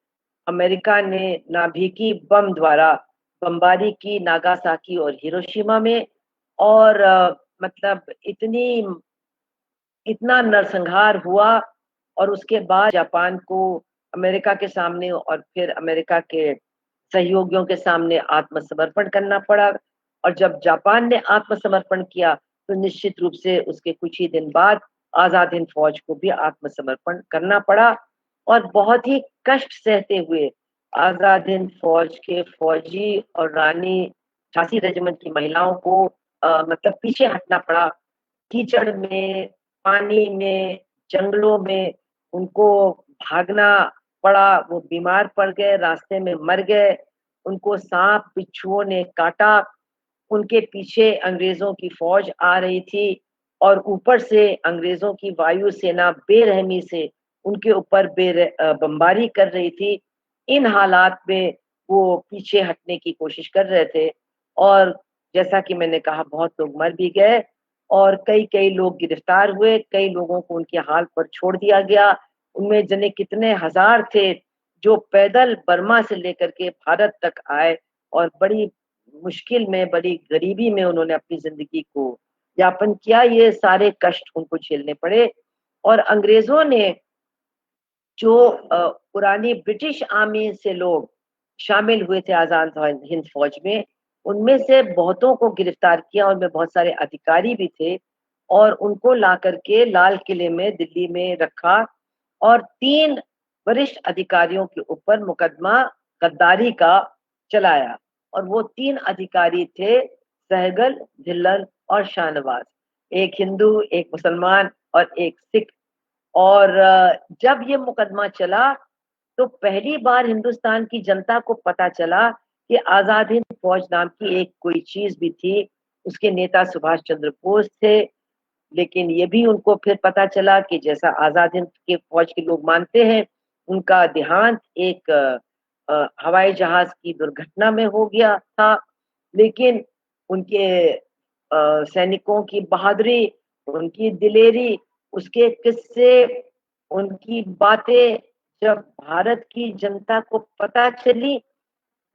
अमेरिका ने नाभिकीय बम द्वारा बमबारी की नागासाकी और हिरोशिमा में, और मतलब इतना नरसंहार हुआ, और उसके बाद जापान को अमेरिका के सामने और फिर अमेरिका के सहयोगियों के सामने आत्मसमर्पण करना पड़ा। और जब जापान ने आत्मसमर्पण किया तो निश्चित रूप से उसके कुछ ही दिन बाद आजाद हिंद फौज को भी आत्मसमर्पण करना पड़ा, और बहुत ही कष्ट सहते हुए आजाद हिंद फौज के फौजी और रानी झांसी रेजिमेंट की महिलाओं को मतलब पीछे हटना पड़ा। कीचड़ में, पानी में, जंगलों में उनको भागना पड़ा, वो बीमार पड़ गए, रास्ते में मर गए, उनको सांप बिच्छुओं ने काटा, उनके पीछे अंग्रेजों की फौज आ रही थी, और ऊपर से अंग्रेजों की वायु सेना बेरहमी से उनके ऊपर बमबारी कर रही थी। इन हालात में वो पीछे हटने की कोशिश कर रहे थे, और जैसा कि मैंने कहा बहुत लोग मर भी गए, और कई कई लोग गिरफ्तार हुए, कई लोगों को उनके हाल पर छोड़ दिया गया। उनमें जने कितने हजार थे जो पैदल बर्मा से लेकर के भारत तक आए, और बड़ी मुश्किल में, बड़ी गरीबी में उन्होंने अपनी जिंदगी को यापन किया। ये सारे कष्ट उनको झेलने पड़े। और अंग्रेजों ने जो पुरानी ब्रिटिश आर्मी से लोग शामिल हुए थे आजाद हिंद फौज में, उनमें से बहुतों को गिरफ्तार किया, उनमें बहुत सारे अधिकारी भी थे, और उनको ला करके लाल किले में दिल्ली में रखा, और 3 वरिष्ठ अधिकारियों के ऊपर मुकदमा गद्दारी का चलाया। और वो 3 अधिकारी थे सहगल, धिल्लन और शाहनवाज, एक हिंदू, एक मुसलमान और एक सिख। और जब ये मुकदमा चला तो पहली बार हिंदुस्तान की जनता को पता चला कि आजाद हिंद फौज नाम की एक कोई चीज भी थी। उसके नेता सुभाष चंद्र बोस थे, लेकिन ये भी उनको फिर पता चला कि जैसा आजाद हिंद के फौज के लोग मानते हैं, उनका देहांत एक हवाई जहाज की दुर्घटना में हो गया था। लेकिन उनके सैनिकों की बहादुरी, उनकी दिलेरी, उसके किस्से, उनकी बातें जब भारत की जनता को पता चली,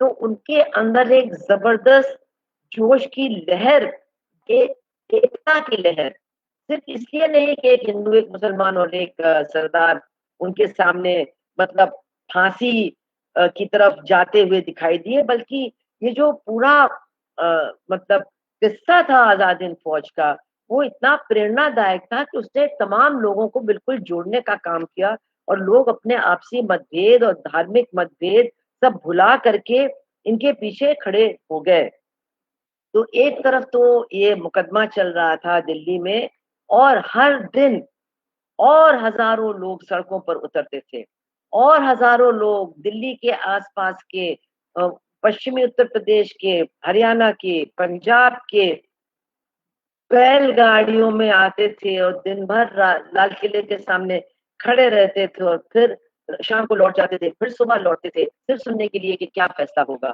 तो उनके अंदर एक जबरदस्त जोश की लहर, एक एकता की लहर, सिर्फ इसलिए नहीं कि एक हिंदू, एक मुसलमान और एक सरदार उनके सामने मतलब फांसी की तरफ जाते हुए दिखाई दिए, बल्कि ये जो पूरा मतलब किस्सा था आजाद हिंद फौज का, वो इतना प्रेरणादायक था कि उसने तमाम लोगों को बिल्कुल जोड़ने का काम किया, और लोग अपने आपसी मतभेद और धार्मिक मतभेद सब भुला करके इनके पीछे खड़े हो गए। तो एक तरफ तो ये मुकदमा चल रहा था दिल्ली में, और हर दिन और हजारों लोग सड़कों पर उतरते थे, और हजारों लोग दिल्ली के आसपास के पश्चिमी उत्तर प्रदेश के, हरियाणा के, पंजाब के बैलगाड़ियों में आते थे, और दिन भर लाल किले के सामने खड़े रहते थे, और फिर शाम को लौट जाते थे, फिर सुबह लौटते थे, सिर्फ सुनने के लिए कि क्या फैसला होगा।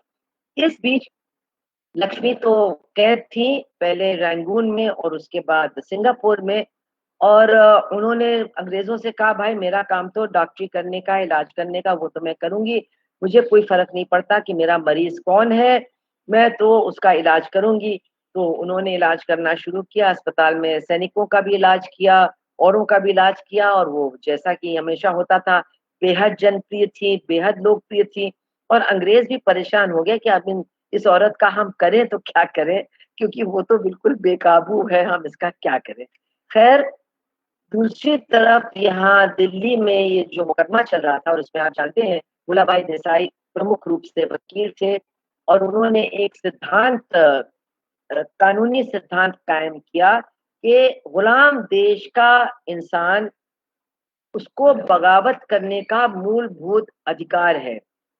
इस बीच लक्ष्मी तो कैद थी, पहले रंगून में और उसके बाद सिंगापुर में। और उन्होंने अंग्रेजों से कहा, भाई मेरा काम तो डॉक्टरी करने का, इलाज करने का, वो तो मैं करूंगी, मुझे कोई फर्क नहीं पड़ता कि मेरा मरीज कौन है, मैं तो उसका इलाज करूंगी। तो उन्होंने इलाज करना शुरू किया, अस्पताल में सैनिकों का भी इलाज किया, औरों का भी इलाज किया, और वो जैसा कि हमेशा होता था, बेहद जनप्रिय थी, बेहद लोकप्रिय थी। और अंग्रेज भी परेशान हो गए कि अब इस औरत का हम करें तो क्या करें, क्योंकि वो तो बिल्कुल बेकाबू है, हम इसका क्या करें। खैर, दूसरी तरफ यहाँ दिल्ली में ये जो मुकदमा चल रहा था, और उसमें आप जानते हैं भूलाभाई देसाई प्रमुख रूप से वकील थे, और उन्होंने एक सिद्धांत, कानूनी सिद्धांत कायम किया कि गुलाम देश का इंसान, उसको बगावत करने का मूलभूत अधिकार है।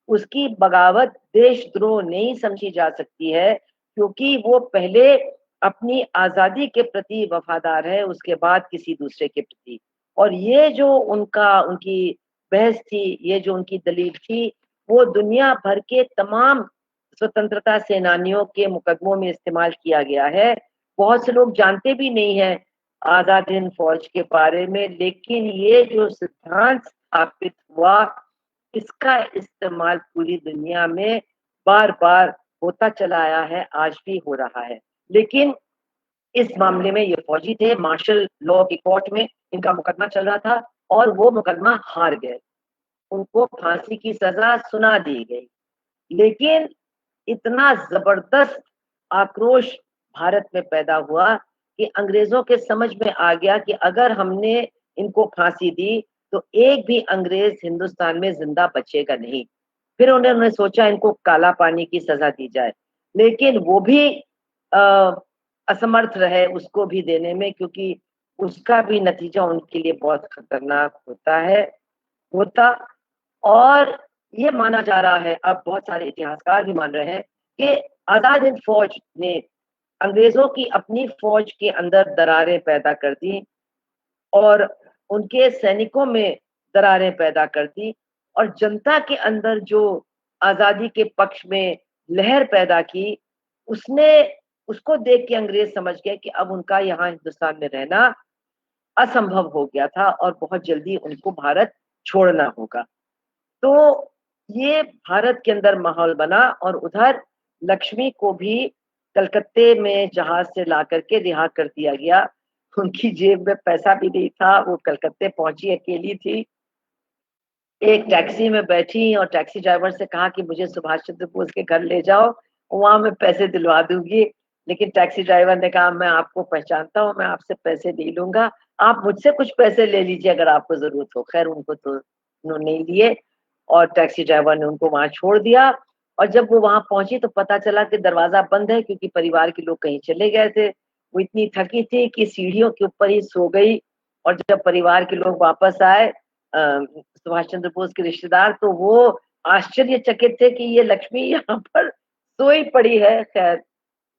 उसकी बगावत देशद्रोह नहीं समझी जा सकती है, क्योंकि वो पहले अपनी आजादी के प्रति वफादार है, उसके बाद किसी दूसरे के प्रति। और ये जो उनकी बहस थी, ये जो उनकी दलील थी, वो दुनिया भर के तमाम स्वतंत्रता सेनानियों के मुकदमों में इस्तेमाल किया गया है। बहुत से लोग जानते भी नहीं है आजाद हिंद फौज के बारे में, लेकिन ये जो सिद्धांत स्थापित हुआ, इसका इस्तेमाल पूरी दुनिया में बार बार होता चला आया है, आज भी हो रहा है। लेकिन इस मामले में ये फौजी थे, मार्शल लॉ की कोर्ट में इनका मुकदमा चल रहा था और वो मुकदमा हार गए। उनको फांसी की सजा सुना दी गई। लेकिन इतना जबरदस्त आक्रोश भारत में पैदा हुआ कि अंग्रेजों के समझ में आ गया कि अगर हमने इनको फांसी दी तो एक भी अंग्रेज हिंदुस्तान में जिंदा बचेगा नहीं। फिर उन्होंने सोचा इनको काला पानी की सजा दी जाए, लेकिन वो भी असमर्थ रहे उसको भी देने में, क्योंकि उसका भी नतीजा उनके लिए बहुत खतरनाक होता। और ये माना जा रहा है, अब बहुत सारे इतिहासकार भी मान रहे हैं कि आजाद हिंद फौज ने अंग्रेजों की अपनी फौज के अंदर दरारें पैदा कर दी और उनके सैनिकों में दरारें पैदा कर दी और जनता के अंदर जो आजादी के पक्ष में लहर पैदा की, उसने उसको देख के अंग्रेज समझ गए कि अब उनका यहाँ हिंदुस्तान में रहना असंभव हो गया था और बहुत जल्दी उनको भारत छोड़ना होगा। तो ये भारत के अंदर माहौल बना और उधर लक्ष्मी को भी कलकत्ते में जहाज से ला करके रिहा कर दिया गया। उनकी जेब में पैसा भी नहीं था, वो कलकत्ते पहुंची, अकेली थी, एक टैक्सी में बैठी और टैक्सी ड्राइवर से कहा कि मुझे सुभाष चंद्र बोस के घर ले जाओ, वहां मैं पैसे दिलवा दूंगी। लेकिन टैक्सी ड्राइवर ने कहा मैं आपको पहचानता हूँ, मैं आपसे पैसे नहीं लूंगा, आप मुझसे कुछ पैसे ले लीजिए अगर आपको जरूरत हो। खैर उनको तो उन्होंने नहीं लिए और टैक्सी ड्राइवर ने उनको वहां छोड़ दिया। और जब वो वहां पहुंची तो पता चला कि दरवाजा बंद है, क्योंकि परिवार के लोग कहीं चले गए थे। वो इतनी थकी थी कि सीढ़ियों के ऊपर ही सो गई। और जब परिवार के लोग वापस आए, सुभाष चंद्र बोस के रिश्तेदार, तो वो आश्चर्यचकित थे कि ये लक्ष्मी यहाँ पर सोई पड़ी है। खैर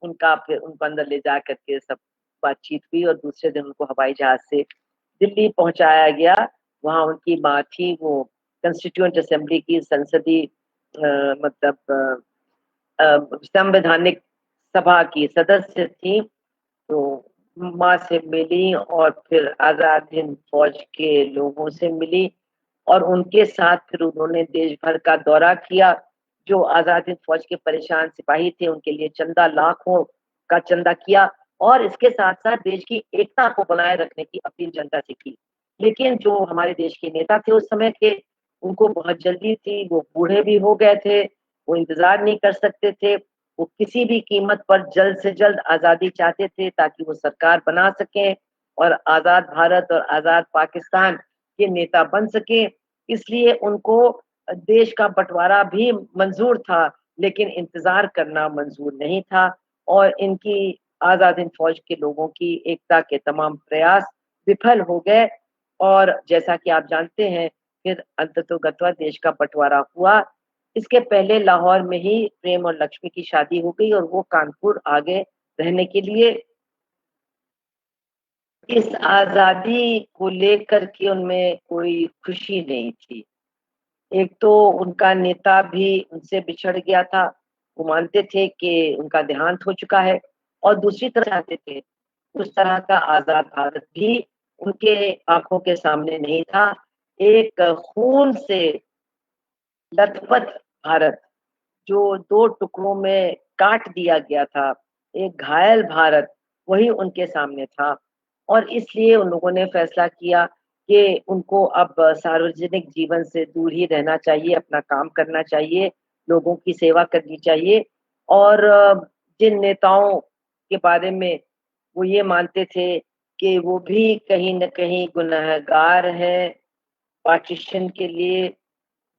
फिर उनको अंदर ले जा करके सब बातचीत हुई और दूसरे दिन उनको हवाई जहाज से दिल्ली पहुंचाया गया। वहां उनकी माँ थी, वो कंस्टिट्यूएंट असेंबली की संसदीय मतलब संवैधानिक सभा की सदस्य थी। तो माँ से मिली और फिर आजाद हिंद फौज के लोगों से मिली और उनके साथ फिर उन्होंने देश भर का दौरा किया। जो आजाद हिंद फौज के परेशान सिपाही थे उनके लिए चंदा, लाखों का चंदा किया और इसके साथ साथ देश की एकता को बनाए रखने की अपील जनता से की। लेकिन जो हमारे देश के नेता थे उस समय के, उनको बहुत जल्दी थी, वो बूढ़े भी हो गए थे, वो इंतजार नहीं कर सकते थे, वो किसी भी कीमत पर जल्द से जल्द आजादी चाहते थे ताकि वो सरकार बना सकें और आजाद भारत और आजाद पाकिस्तान के नेता बन सके। इसलिए उनको देश का बंटवारा भी मंजूर था, लेकिन इंतजार करना मंजूर नहीं था। और इनकी आजाद हिंद फौज के लोगों की एकता के तमाम प्रयास विफल हो गए और जैसा कि आप जानते हैं फिर अंततोगत्वा देश का बंटवारा हुआ। इसके पहले लाहौर में ही प्रेम और लक्ष्मी की शादी हो गई और वो कानपुर आ गए रहने के लिए। इस आजादी को लेकर के उनमें कोई खुशी नहीं थी। एक तो उनका नेता भी उनसे बिछड़ गया था, वो मानते थे कि उनका देहांत हो चुका है, और दूसरी तरफ चाहते थे उस तरह का आजाद भारत भी उनके आंखों के सामने नहीं था। एक खून से लथपथ भारत जो दो टुकड़ों में काट दिया गया था, एक घायल भारत, वही उनके सामने था। और इसलिए उन लोगों ने फैसला किया कि उनको अब सार्वजनिक जीवन से दूर ही रहना चाहिए, अपना काम करना चाहिए, लोगों की सेवा करनी चाहिए। और जिन नेताओं के बारे में वो ये मानते थे कि वो भी कहीं न कहीं गुनहगार हैं, पार्टीशन के लिए,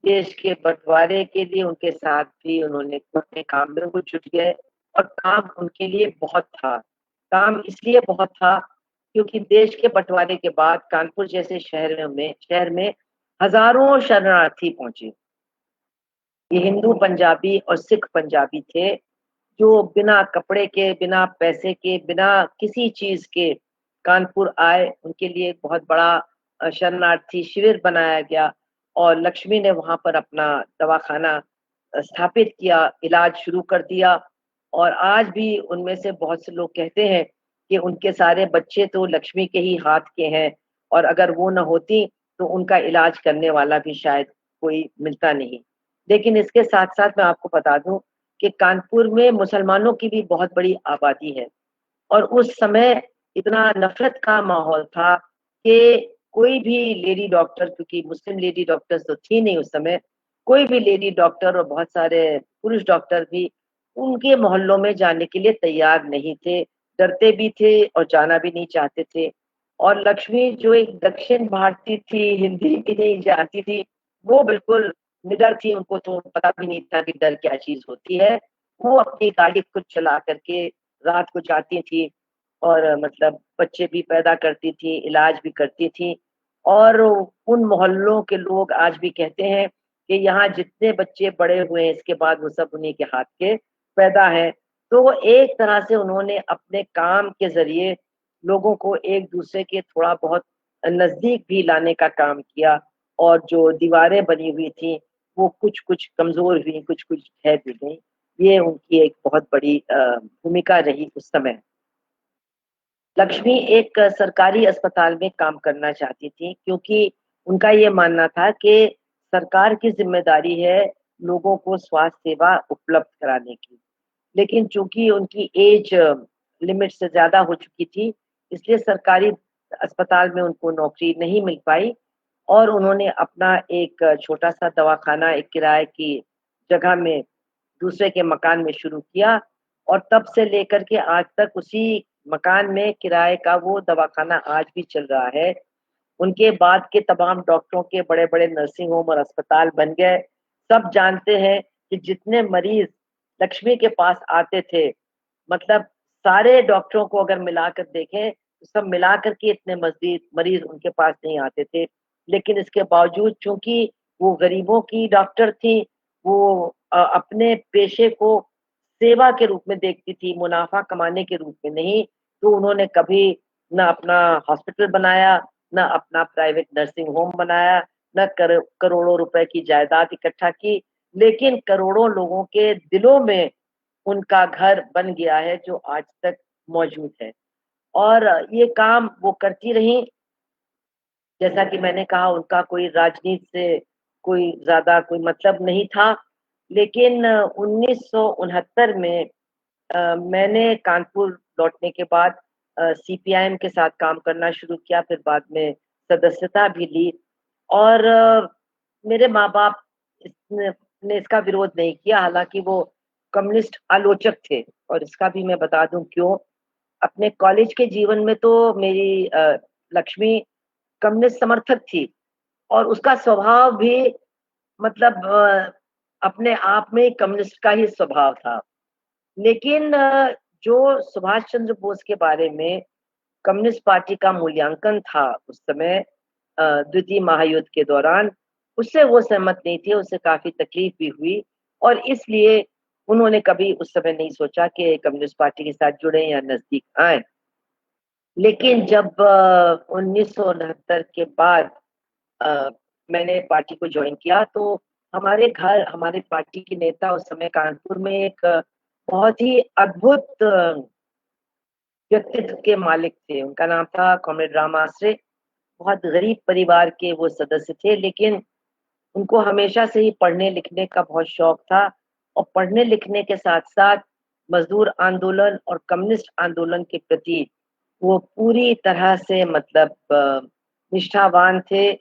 देश के बंटवारे के लिए, उनके साथ भी उन्होंने अपने काम में वो जुट गए। और काम उनके लिए बहुत था। काम इसलिए बहुत था क्योंकि देश के बंटवारे के बाद कानपुर जैसे शहर में हजारों शरणार्थी पहुंचे। ये हिंदू पंजाबी और सिख पंजाबी थे जो बिना कपड़े के, बिना पैसे के, बिना किसी चीज के कानपुर आए। उनके लिए एक बहुत बड़ा शरणार्थी शिविर बनाया गया और लक्ष्मी ने वहां पर अपना दवाखाना स्थापित किया, इलाज शुरू कर दिया। और आज भी उनमें से बहुत से लोग कहते हैं कि उनके सारे बच्चे तो लक्ष्मी के ही हाथ के हैं और अगर वो न होती तो उनका इलाज करने वाला भी शायद कोई मिलता नहीं। लेकिन इसके साथ साथ मैं आपको बता दूं कि कानपुर में मुसलमानों की भी बहुत बड़ी आबादी है और उस समय इतना नफरत का माहौल था कि कोई भी लेडी डॉक्टर, क्योंकि मुस्लिम लेडी डॉक्टर्स तो थी नहीं उस समय, कोई भी लेडी डॉक्टर और बहुत सारे पुरुष डॉक्टर भी उनके मोहल्लों में जाने के लिए तैयार नहीं थे, डरते भी थे और जाना भी नहीं चाहते थे। और लक्ष्मी जो एक दक्षिण भारतीय थी, हिंदी भी नहीं जानती थी, वो बिल्कुल निडर थी, उनको तो पता भी नहीं था कि डर क्या चीज होती है। वो अपनी गाड़ी खुद चला करके रात को जाती थी और मतलब बच्चे भी पैदा करती थी, इलाज भी करती थी। और उन मोहल्लों के लोग आज भी कहते हैं कि यहाँ जितने बच्चे बड़े हुए हैं इसके बाद वो सब उन्हीं के हाथ के पैदा हैं। तो वो एक तरह से उन्होंने अपने काम के जरिए लोगों को एक दूसरे के थोड़ा बहुत नजदीक भी लाने का काम किया। और जो दीवारें बनी हुई थी वो कुछ कुछ कमजोर हुई, कुछ कुछ ढह भी गई। ये उनकी एक बहुत बड़ी भूमिका रही उस समय। लक्ष्मी एक सरकारी अस्पताल में काम करना चाहती थी क्योंकि उनका ये मानना था कि सरकार की जिम्मेदारी है लोगों को स्वास्थ्य सेवा उपलब्ध कराने की। लेकिन चूंकि उनकी एज लिमिट से ज्यादा हो चुकी थी, इसलिए सरकारी अस्पताल में उनको नौकरी नहीं मिल पाई और उन्होंने अपना एक छोटा सा दवाखाना एक किराए की जगह में दूसरे के मकान में शुरू किया। और तब से लेकर के आज तक उसी मकान में किराए का वो दवाखाना आज भी चल रहा है। उनके बाद के तमाम डॉक्टरों के बड़े बड़े नर्सिंग होम और अस्पताल बन गए। सब जानते हैं कि जितने मरीज लक्ष्मी के पास आते थे, मतलब सारे डॉक्टरों को अगर मिलाकर देखें तो सब मिलाकर के इतने मजीद मरीज उनके पास नहीं आते थे। लेकिन इसके बावजूद चूंकि वो गरीबों की डॉक्टर थी, वो अपने पेशे को सेवा के रूप में देखती थी, मुनाफा कमाने के रूप में नहीं। तो उन्होंने कभी न अपना हॉस्पिटल बनाया, न अपना प्राइवेट नर्सिंग होम बनाया, न करोड़ों रुपए की जायदाद इकट्ठा की, लेकिन करोड़ों लोगों के दिलों में उनका घर बन गया है जो आज तक मौजूद है। और ये काम वो करती रही। जैसा कि मैंने कहा उनका कोई राजनीति से कोई ज्यादा कोई मतलब नहीं था। लेकिन 1969 में मैंने कानपुर लौटने के बाद सीपीआईएम के साथ काम करना शुरू किया, फिर बाद में सदस्यता भी ली। और मेरे माँ बाप ने इसका विरोध नहीं किया, हालांकि वो कम्युनिस्ट आलोचक थे। और इसका भी मैं बता दूं क्यों। अपने कॉलेज के जीवन में तो मेरी लक्ष्मी कम्युनिस्ट समर्थक थी और उसका स्वभाव भी मतलब अपने आप में कम्युनिस्ट का ही स्वभाव था। लेकिन जो सुभाष चंद्र बोस के बारे में कम्युनिस्ट पार्टी का मूल्यांकन था उस समय द्वितीय महायुद्ध के दौरान, उससे वो सहमत नहीं थे, उससे काफी तकलीफ भी हुई। और इसलिए उन्होंने कभी उस समय नहीं सोचा कि कम्युनिस्ट पार्टी के साथ जुड़े या नजदीक आए। लेकिन जब 1969 के बाद अ, मैंने पार्टी को ज्वाइन किया तो हमारे घर हमारे पार्टी के नेता उस समय कानपुर में एक बहुत ही अद्भुत व्यक्तित्व के मालिक थे। उनका नाम था कॉमरेड राम आश्रे। बहुत गरीब परिवार के वो सदस्य थे, लेकिन उनको हमेशा से ही पढ़ने लिखने का बहुत शौक था। और पढ़ने लिखने के साथ साथ मजदूर आंदोलन और कम्युनिस्ट आंदोलन के प्रति वो पूरी तरह से मतलब निष्ठावान थे,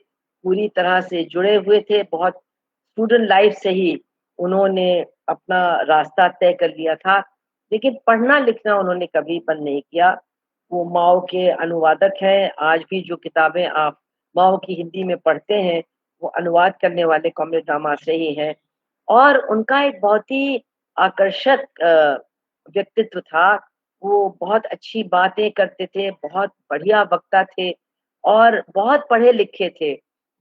पूरी तरह से जुड़े हुए थे। बहुत स्टूडेंट लाइफ से ही उन्होंने अपना रास्ता तय कर लिया था। लेकिन पढ़ना लिखना उन्होंने कभी बंद नहीं किया। वो माओ के अनुवादक हैं। आज भी जो किताबें आप माओ की हिंदी में पढ़ते हैं वो अनुवाद करने वाले कॉमरेड राम आश्रे ही हैं। और उनका एक बहुत ही आकर्षक व्यक्तित्व था। वो बहुत अच्छी बातें करते थे, बहुत बढ़िया वक्ता थे और बहुत पढ़े लिखे थे।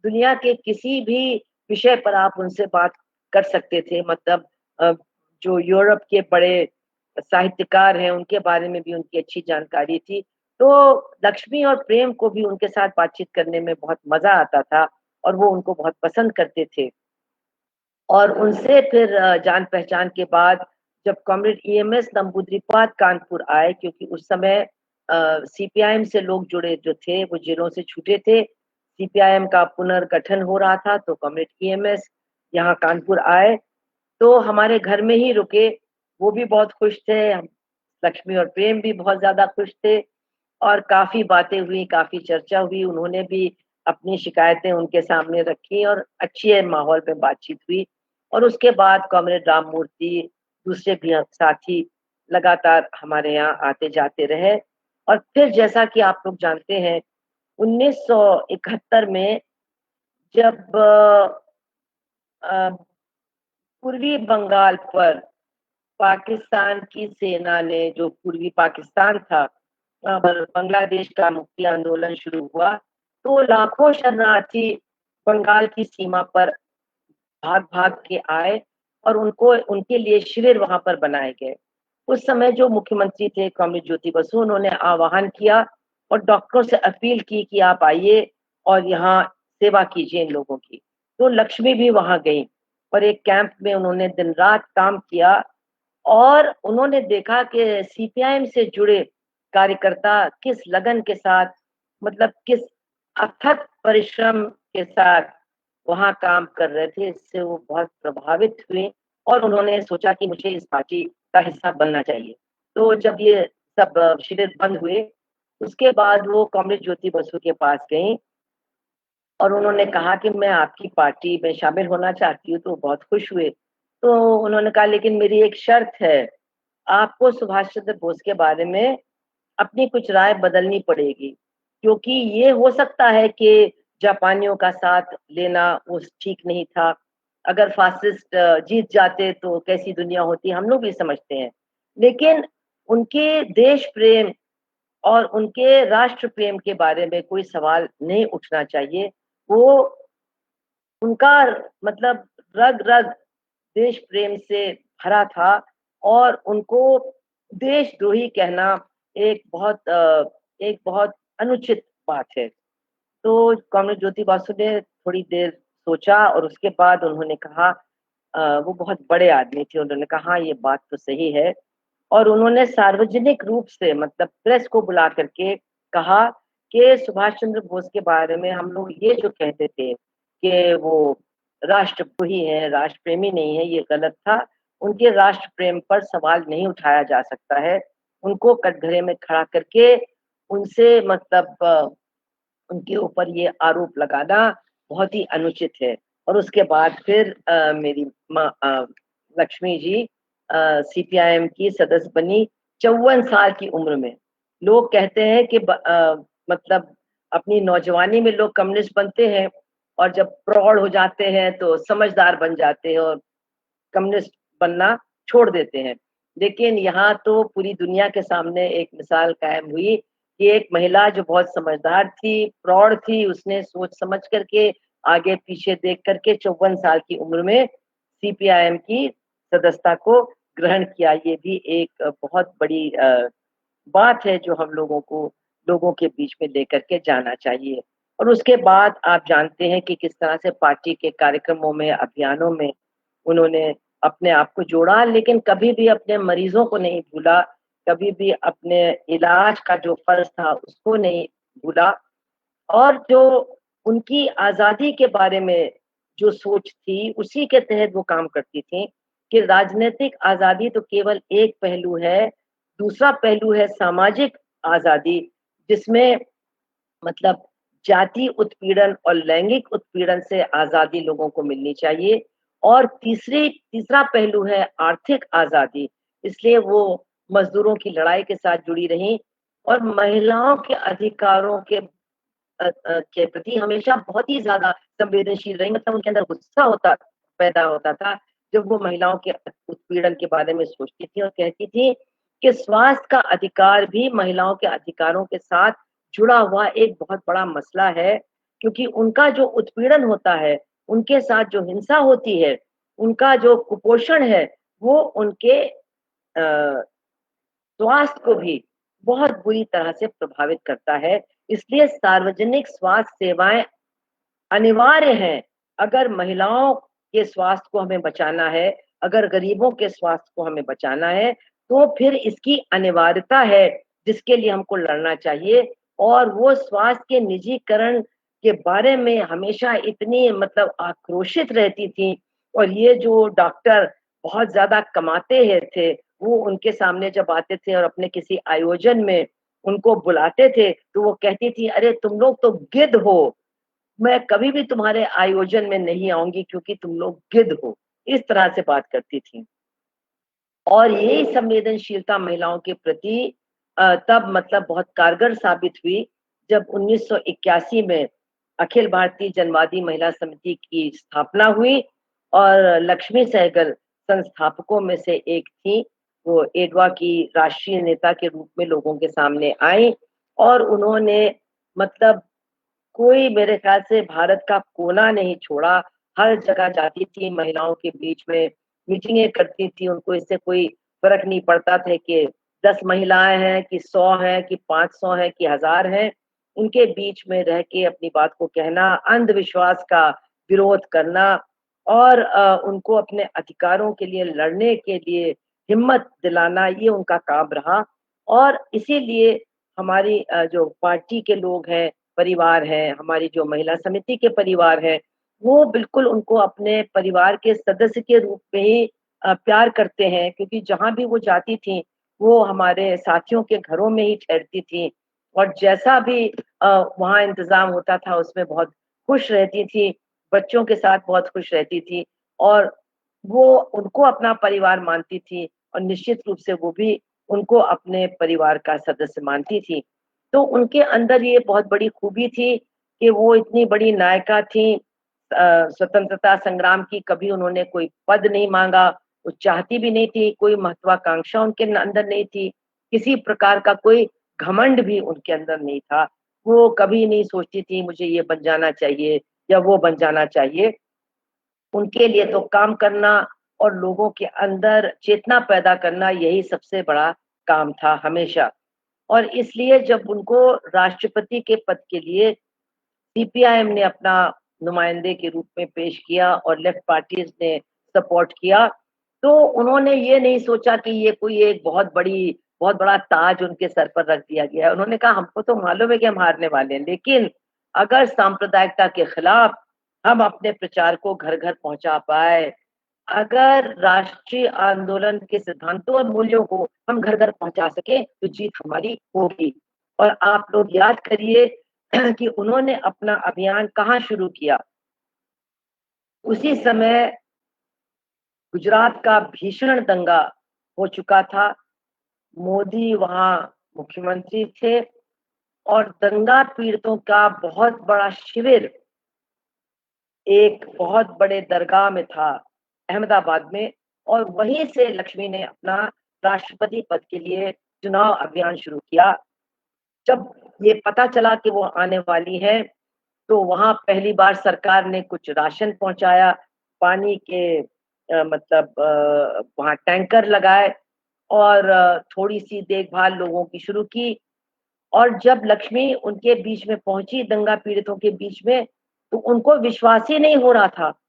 दुनिया के किसी भी विषय पर आप उनसे बात कर सकते थे। मतलब जो यूरोप के बड़े साहित्यकार हैं उनके बारे में भी उनकी अच्छी जानकारी थी। तो लक्ष्मी और प्रेम को भी उनके साथ बातचीत करने में बहुत मजा आता था और वो उनको बहुत पसंद करते थे। और उनसे फिर जान पहचान के बाद जब कॉमरेड ईएमएस नंबूद्रिपाद कानपुर आए, क्योंकि उस समय सीपीआईएम से लोग जुड़े जो थे वो जेलों से छूटे थे, सीपीआईएम का पुनर्गठन हो रहा था, तो कॉमरेड ईएमएस यहाँ कानपुर आए तो हमारे घर में ही रुके। वो भी बहुत खुश थे, लक्ष्मी और प्रेम भी बहुत ज्यादा खुश थे और काफी बातें हुई, काफी चर्चा हुई। उन्होंने भी अपनी शिकायतें उनके सामने रखी और अच्छे माहौल में बातचीत हुई। और उसके बाद कॉमरेड राम मूर्ति, दूसरे भी साथी लगातार हमारे यहाँ आते जाते रहे। और फिर जैसा कि आप लोग जानते हैं, 1971 में जब पूर्वी बंगाल पर पाकिस्तान की सेना ने, जो पूर्वी पाकिस्तान था, पर बांग्लादेश का मुक्ति आंदोलन शुरू हुआ, तो लाखों शरणार्थी बंगाल की सीमा पर भाग भाग के आए और उनको, उनके लिए शिविर वहां पर बनाए गए। उस समय जो मुख्यमंत्री थे कॉमरेड ज्योति बसु, उन्होंने आह्वान किया और डॉक्टरों से अपील की कि आप आइए और यहाँ सेवा कीजिए इन लोगों की। तो लक्ष्मी भी वहां गई और एक कैंप में उन्होंने दिन रात काम किया और उन्होंने देखा कि सीपीआईएम से जुड़े कार्यकर्ता किस लगन के साथ, मतलब किस अथक परिश्रम के साथ वहां काम कर रहे थे। इससे वो बहुत प्रभावित हुए और उन्होंने सोचा कि मुझे इस पार्टी का हिस्सा बनना चाहिए। तो जब ये सब शिविर बंद हुए, उसके बाद वो कॉमरेड ज्योति बसु के पास गई और उन्होंने कहा कि मैं आपकी पार्टी में शामिल होना चाहती हूँ। तो बहुत खुश हुए। तो उन्होंने कहा लेकिन मेरी एक शर्त है, आपको सुभाष चंद्र बोस के बारे में अपनी कुछ राय बदलनी पड़ेगी, क्योंकि ये हो सकता है कि जापानियों का साथ लेना वो ठीक नहीं था। अगर फासिस्ट जीत जाते तो कैसी दुनिया होती, हम लोग भी समझते हैं। लेकिन उनके देश प्रेम और उनके राष्ट्र प्रेम के बारे में कोई सवाल नहीं उठना चाहिए। वो, उनका मतलब रग रग देश प्रेम से भरा था और उनको देशद्रोही कहना एक बहुत अनुचित बात है। तो कॉमरेड ज्योति बासु ने थोड़ी देर सोचा और उसके बाद उन्होंने कहा, वो बहुत बड़े आदमी थे, उन्होंने कहा "हाँ, ये बात तो सही है"। और उन्होंने सार्वजनिक रूप से, मतलब प्रेस को बुला करके कहा कि सुभाष चंद्र बोस के बारे में हम लोग ये जो कहते थे कि वो राष्ट्रद्रोही है, राष्ट्र प्रेमी नहीं है, ये गलत था। उनके राष्ट्र प्रेम पर सवाल नहीं उठाया जा सकता है। उनको कटघरे में खड़ा करके उनसे, मतलब उनके ऊपर ये आरोप लगाना बहुत ही अनुचित है। और उसके बाद फिर मेरी माँ लक्ष्मी जी सीपीआईएम की सदस्य बनी 54 साल की उम्र में। लोग कहते हैं कि मतलब अपनी नौजवानी में लोग कम्युनिस्ट बनते हैं और जब प्रौढ़ हो जाते हैं तो समझदार बन जाते हैं और कम्युनिस्ट बनना छोड़ देते हैं। लेकिन यहाँ तो पूरी दुनिया के सामने एक मिसाल कायम हुई कि एक महिला जो बहुत समझदार थी, प्रौढ़ थी, उसने सोच समझ करके, आगे पीछे देख करके 54 साल की उम्र में सीपीआईएम की सदस्यता को ग्रहण किया। ये भी एक बहुत बड़ी बात है जो हम लोगों को, लोगों के बीच में लेकर के जाना चाहिए। और उसके बाद आप जानते हैं कि किस तरह से पार्टी के कार्यक्रमों में, अभियानों में उन्होंने अपने आप को जोड़ा, लेकिन कभी भी अपने मरीजों को नहीं भूला, कभी भी अपने इलाज का जो फर्ज था उसको नहीं भूला। और जो उनकी आज़ादी के बारे में जो सोच थी, उसी के तहत वो काम करती थी कि राजनीतिक आज़ादी तो केवल एक पहलू है, दूसरा पहलू है सामाजिक आज़ादी, जिसमें मतलब जाति उत्पीड़न और लैंगिक उत्पीड़न से आज़ादी लोगों को मिलनी चाहिए। और तीसरा पहलू है आर्थिक आज़ादी। इसलिए वो मज़दूरों की लड़ाई के साथ जुड़ी रहीं और महिलाओं के अधिकारों के प्रति हमेशा बहुत ही ज़्यादा संवेदनशील रहीं। मतलब उनके अंदर गुस्सा पैदा होता था जब वो महिलाओं के उत्पीड़न के बारे में सोचती थी और कहती थी कि स्वास्थ्य का अधिकार भी महिलाओं के अधिकारों के साथ जुड़ा हुआ एक बहुत बड़ा मसला है, क्योंकि उनका जो उत्पीड़न होता है, उनके साथ जो हिंसा होती है, उनका जो कुपोषण है, वो उनके स्वास्थ्य को भी बहुत बुरी तरह से प्रभावित करता है। इसलिए सार्वजनिक स्वास्थ्य सेवाएँ अनिवार्य हैं। अगर महिलाओं के स्वास्थ्य को हमें बचाना है, अगर गरीबों के स्वास्थ्य को हमें बचाना है, तो फिर इसकी अनिवार्यता है, जिसके लिए हमको लड़ना चाहिए। और वो स्वास्थ्य के निजीकरण के बारे में हमेशा इतनी, मतलब आक्रोशित रहती थी। और ये जो डॉक्टर बहुत ज़्यादा कमाते हैं थे, वो उनके सामने जब आते थे और अपने किसी आयोजन में उनको बुलाते थे, तो वो कहती थी, "अरे तुम लोग तो गिद्ध हो, मैं कभी भी तुम्हारे आयोजन में नहीं आऊँगी क्योंकि तुम लोग गिद्ध हो।" इस तरह से बात करती थी। और यही संवेदनशीलता महिलाओं के प्रति तब मतलब बहुत कारगर साबित हुई जब 1981 में अखिल भारतीय जनवादी महिला समिति की स्थापना हुई और लक्ष्मी सहगल संस्थापकों में से एक थी। वो एडवा की राष्ट्रीय नेता के रूप में लोगों के सामने आई और उन्होंने मतलब कोई मेरे ख्याल से भारत का कोना नहीं छोड़ा, हर जगह जाती थी महिलाओं के बीच में, मीटिंगें करती थी, उनको इससे कोई फ़र्क नहीं पड़ता था कि 10 महिलाएँ हैं कि 100 हैं कि 500 हैं कि 1000 हैं, उनके बीच में रह के अपनी बात को कहना, अंधविश्वास का विरोध करना और उनको अपने अधिकारों के लिए लड़ने के लिए हिम्मत दिलाना, ये उनका काम रहा और इसीलिए हमारी जो पार्टी के लोग हैं, परिवार हैं, हमारी जो महिला समिति के परिवार हैं, वो बिल्कुल उनको अपने परिवार के सदस्य के रूप में ही प्यार करते हैं क्योंकि जहाँ भी वो जाती थीं, वो हमारे साथियों के घरों में ही ठहरती थीं और जैसा भी वहाँ इंतज़ाम होता था उसमें बहुत खुश रहती थीं, बच्चों के साथ बहुत खुश रहती थीं और वो उनको अपना परिवार मानती थीं और निश्चित रूप से वो भी उनको अपने परिवार का सदस्य मानती थीं। तो उनके अंदर ये बहुत बड़ी खूबी थी कि वो इतनी बड़ी नायिका थीं स्वतंत्रता संग्राम की कभी उन्होंने कोई पद नहीं माँगा, वो चाहती भी नहीं थी, कोई महत्वाकांक्षा उनके अंदर नहीं थी, किसी प्रकार का कोई घमंड भी उनके अंदर नहीं था। वो कभी नहीं सोचती थी मुझे ये बन जाना चाहिए या वो बन जाना चाहिए। उनके लिए तो काम करना और लोगों के अंदर चेतना पैदा करना यही सबसे बड़ा काम था हमेशा। और इसलिए जब उनको राष्ट्रपति के पद के लिए सीपीआईएम ने अपना नुमाइंदे के रूप में पेश किया और लेफ्ट पार्टीज ने सपोर्ट किया, तो उन्होंने ये नहीं सोचा कि ये कोई एक बहुत बड़ा ताज उनके सर पर रख दिया गया है। उन्होंने कहा हमको तो मालूम है कि हम हारने वाले हैं, लेकिन अगर सांप्रदायिकता के खिलाफ हम अपने प्रचार को घर-घर पहुँचा पाए, अगर राष्ट्रीय आंदोलन के सिद्धांतों और मूल्यों को हम घर-घर पहुँचा सकें, तो जीत हमारी होगी। और आप लोग याद करिए कि उन्होंने अपना अभियान कहाँ शुरू किया? उसी समय गुजरात का भीषण दंगा हो चुका था। मोदी वहाँ मुख्यमंत्री थे और दंगा पीड़ितों का बहुत बड़ा शिविर एक बहुत बड़े दरगाह में था, अहमदाबाद में और वहीं से लक्ष्मी ने अपना राष्ट्रपति पद के लिए चुनाव अभियान शुरू किया। जब ये पता चला कि वो आने वाली हैं, तो वहाँ पहली बार सरकार ने कुछ राशन पहुँचाया, पानी के मतलब वहाँ टैंकर लगाए और थोड़ी-सी देखभाल लोगों की शुरू की और जब लक्ष्मी उनके बीच में पहुँची दंगा पीड़ितों के बीच में, तो उनको विश्वास ही नहीं हो रहा था।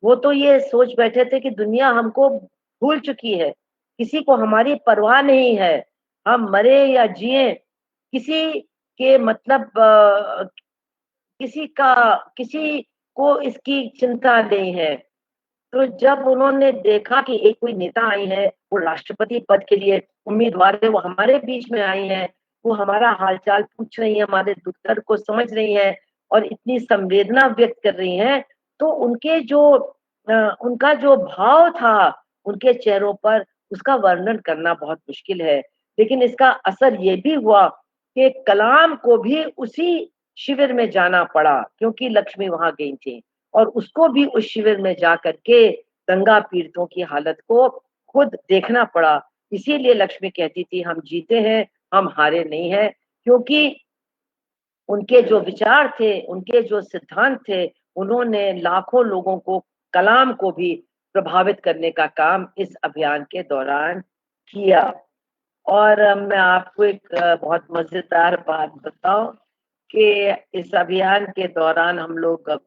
वो तो ये सोच बैठे थे कि दुनिया हमको भूल चुकी है, किसी को हमारी परवाह नहीं है, हम मरे या जिएँ, किसी के मतलब किसी को इसकी चिंता नहीं है। तो जब उन्होंने देखा कि एक कोई नेता आई है, वो राष्ट्रपति पद के लिए उम्मीदवार है, वो हमारे बीच में आई हैं, वो हमारा हाल-चाल पूछ रही हैं, हमारे दुख-दर्द को समझ रही हैं और इतनी संवेदना व्यक्त कर रही हैं, तो उनका जो भाव था उनके चेहरों पर, उसका वर्णन करना बहुत मुश्किल है। लेकिन इसका असर ये भी हुआ कि कलाम को भी उसी शिविर में जाना पड़ा क्योंकि लक्ष्मी वहाँ गई थीं। और उसको भी उस शिविर में जा करके दंगा पीड़ितों की हालत को खुद देखना पड़ा। इसीलिए लक्ष्मी कहती थी हम जीते हैं, हम हारे नहीं हैं क्योंकि उनके जो विचार थे, उनके जो सिद्धांत थे, उन्होंने लाखों लोगों को, कलाम को भी प्रभावित करने का काम इस अभियान के दौरान किया। और मैं आपको एक बहुत मज़ेदार बात बताऊँ कि इस अभियान के दौरान हम लोग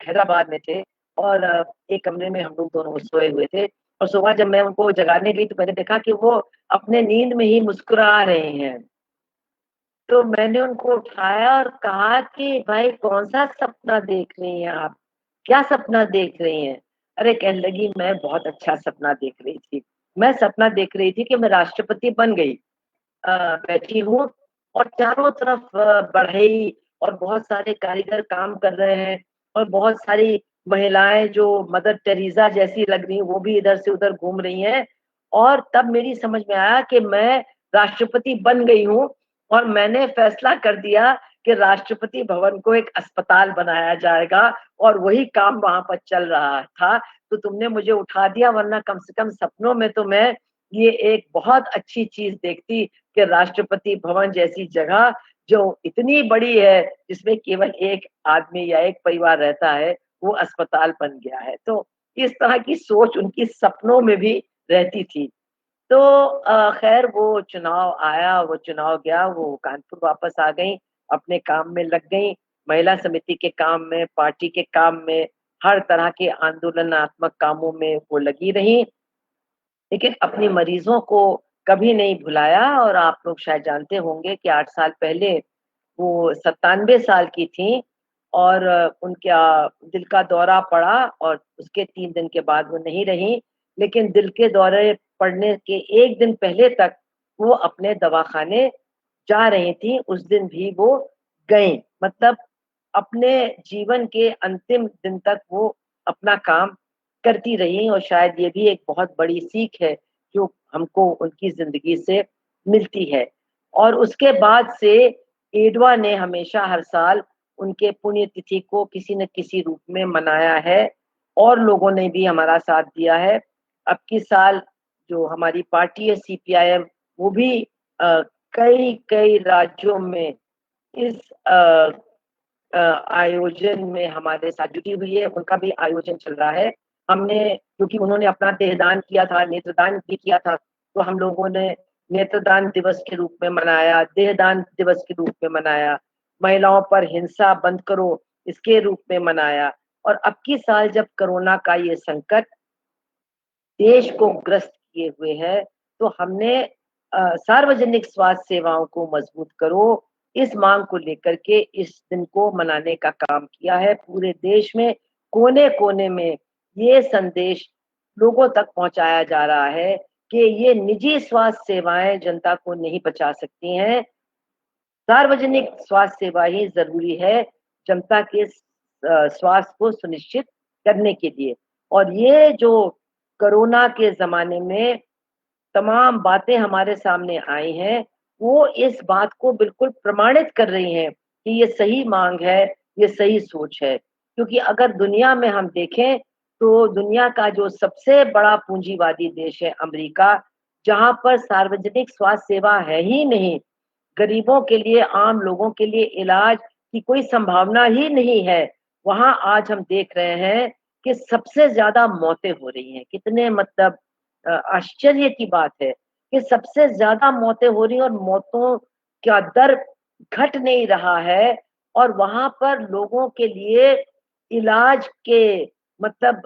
हैदराबाद में थे और एक कमरे में हम लोग दोनों सोए हुए थे और सुबह जब मैं उनको जगाने गई तो मैंने देखा कि वो अपने नींद में ही मुस्कुरा रहे हैं। तो मैंने उनको उठाया और कहा कि भाई कौन-सा सपना देख रही हैं आप? क्या सपना देख रही हैं? अरे कहने लगी मैं बहुत अच्छा सपना देख रही थी। मैं सपना देख रही थी कि मैं राष्ट्रपति बन गई। बैठी हूँ और चारों तरफ बढ़ई और बहुत सारे कारीगर काम कर रहे हैं और बहुत सारी महिलाएं जो मदर टेरेसा जैसी लग रही हैं वो भी इधर से उधर घूम रही हैं। और तब मेरी समझ में आया कि मैं राष्ट्रपति बन गई हूँ और मैंने फैसला कर दिया कि राष्ट्रपति भवन को एक अस्पताल बनाया जाएगा और वही काम वहां पर चल रहा था। तो तुमने मुझे उठा दिया, वरना कम से कम सपनों में तो मैं ये एक बहुत अच्छी चीज देखती कि राष्ट्रपति भवन जैसी जगह जो इतनी बड़ी है जिसमें केवल एक आदमी या एक परिवार रहता है वो अस्पताल बन गया है। तो इस तरह की सोच उनकी सपनों में भी रहती थी। तो खैर वो चुनाव आया, वो चुनाव गया, वो कानपुर वापस आ गई, अपने काम में लग गई, महिला समिति के काम में, पार्टी के काम में, हर तरह के आंदोलनात्मक कामों में वो लगी रही। लेकिन अपनी मरीजों को कभी नहीं भुलाया। और आप लोग शायद जानते होंगे कि 8 साल पहले वो 97 साल की थी और उनका दिल का दौरा पड़ा और उसके 3 दिन के बाद वो नहीं रहीं। लेकिन दिल के दौरे पड़ने के 1 दिन पहले तक वो अपने दवाखाने जा रही थी, उस दिन भी वो गईं। मतलब अपने जीवन के अंतिम दिन तक वो अपना काम करती रही और शायद ये भी एक बहुत बड़ी सीख है जो हमको उनकी ज़िंदगी से मिलती है। और उसके बाद से एडवा ने हमेशा हर साल उनके पुण्यतिथि को किसी न किसी रूप में मनाया है और लोगों ने भी हमारा साथ दिया है। अब की साल जो हमारी पार्टी है सीपीआईएम वो भी अ, कई-कई राज्यों में इस अ आयोजन में हमारे साथ जुटी हुई है, उनका भी आयोजन चल रहा है। हमने क्योंकि उन्होंने अपना देहदान किया था, नेत्रदान भी किया था, तो हम लोगों ने नेत्रदान दिवस के रूप में मनाया, देहदान दिवस के रूप में मनाया, महिलाओं पर हिंसा बंद करो, इसके रूप में मनाया। और अब की साल जब कोरोना का ये संकट देश को ग्रस्त किए हुए है, तो हमने सार्वजनिक स्वास्थ्य सेवाओं को मजबूत करो, इस मांग को लेकर के इस दिन को मनाने का काम किया है। पूरे देश में कोने-कोने में ये संदेश लोगों तक पहुँचाया जा रहा है कि ये निजी स्वास्थ्य सेवाएँ जनता को नहीं बचा सकती हैं। सार्वजनिक स्वास्थ्य सेवा ही ज़रूरी है जनता के स्वास्थ्य को सुनिश्चित करने के लिए। और ये जो कोरोना के ज़माने में तमाम बातें हमारे सामने आई हैं, वो इस बात को बिल्कुल प्रमाणित कर रही हैं कि ये सही माँग है, ये सही सोच है। क्योंकि अगर दुनिया में हम देखें, तो दुनिया का जो सबसे बड़ा पूँजीवादी देश है अमेरिका, जहाँ पर सार्वजनिक स्वास्थ्य सेवा है ही नहीं, गरीबों के लिए, आम लोगों के लिए इलाज की कोई संभावना ही नहीं है। वहाँ आज हम देख रहे हैं कि सबसे ज़्यादा मौतें हो रही हैं। कितने मतलब आश्चर्य की बात है कि सबसे ज़्यादा मौतें हो रही हैं और मौतों का दर घट नहीं रहा है और वहाँ पर लोगों के लिए इलाज के मतलब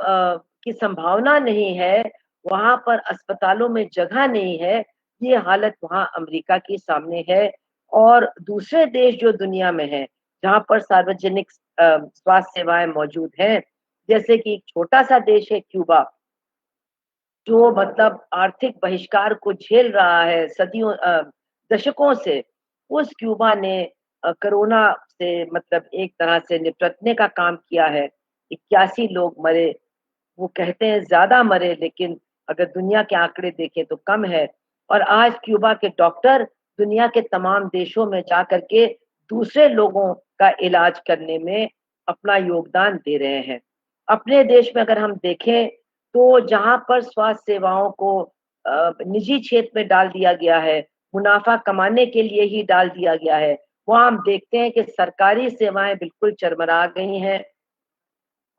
की संभावना नहीं है, वहाँ पर अस्पतालों में जगह नहीं है, ये हालत वहाँ अमेरिका के सामने है। और दूसरे देश जो दुनिया में हैं, जहाँ पर सार्वजनिक स्वास्थ्य सेवाएँ मौजूद हैं, जैसे कि एक छोटा-सा देश है क्यूबा, जो मतलब आर्थिक बहिष्कार को झेल रहा है सदियों दशकों से, उस क्यूबा ने कोरोना से मतलब एक तरह से निपटने का काम किया है। 81 लोग मरे, वो कहते हैं ज़्यादा मरे लेकिन अगर दुनिया के आंकड़े देखें तो कम है। और आज क्यूबा के डॉक्टर दुनिया के तमाम देशों में जाकर के दूसरे लोगों का इलाज करने में अपना योगदान दे रहे हैं। अपने देश में अगर हम देखें तो जहाँ पर स्वास्थ्य सेवाओं को निजी क्षेत्र में डाल दिया गया है, मुनाफ़ा कमाने के लिए ही डाल दिया गया है, वहाँ हम देखते हैं कि सरकारी सेवाएँ बिल्कुल चरमरा गई हैं।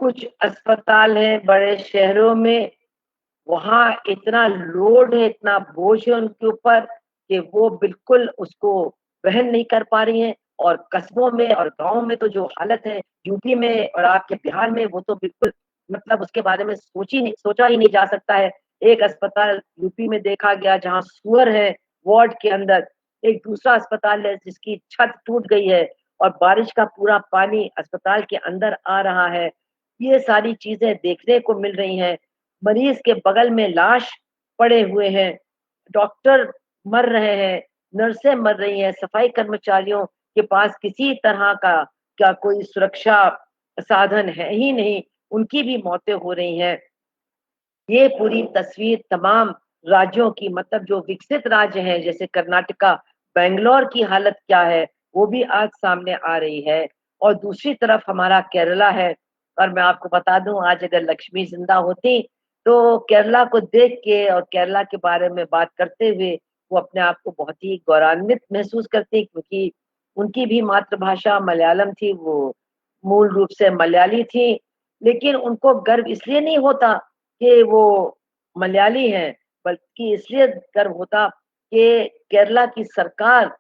कुछ अस्पताल हैं बड़े शहरों में, वहाँ इतना लोड है, इतना बोझ है उनके ऊपर कि वो बिल्कुल उसको वहन नहीं कर पा रही हैं। और कस्बों में और गाँव में तो जो हालत है, यूपी में और आपके बिहार में वो तो बिल्कुल मतलब उसके बारे में सोचा ही नहीं जा सकता है। एक अस्पताल यूपी में देखा गया जहाँ सूअर है वार्ड के अंदर, एक दूसरा अस्पताल है जिसकी छत टूट गई है और बारिश का पूरा पानी अस्पताल के अंदर आ रहा है। ये सारी चीज़ें देखने को मिल रही हैं। मरीज के बगल में लाश पड़े हुए हैं, डॉक्टर मर रहे हैं, नर्सें मर रही हैं, सफाई कर्मचारियों के पास किसी तरह का क्या कोई सुरक्षा साधन है ही नहीं, उनकी भी मौतें हो रही हैं। ये पूरी तस्वीर तमाम राज्यों की, मतलब जो विकसित राज्य हैं जैसे कर्नाटका, बैंगलोर की हालत क्या है वो भी आज सामने आ रही है। और दूसरी तरफ हमारा केरला है। और मैं आपको बता दूं, आज अगर लक्ष्मी जिंदा होती तो केरला को देख के और केरला के बारे में बात करते हुए वो अपने आप को बहुत ही गौरवान्वित महसूस करती, क्योंकि उनकी भी मातृभाषा मलयालम थी, वो मूल रूप से मलयाली थी। लेकिन उनको गर्व इसलिए नहीं होता कि वो मलयाली हैं, बल्कि इसलिए गर्व होता कि केरला की सरकार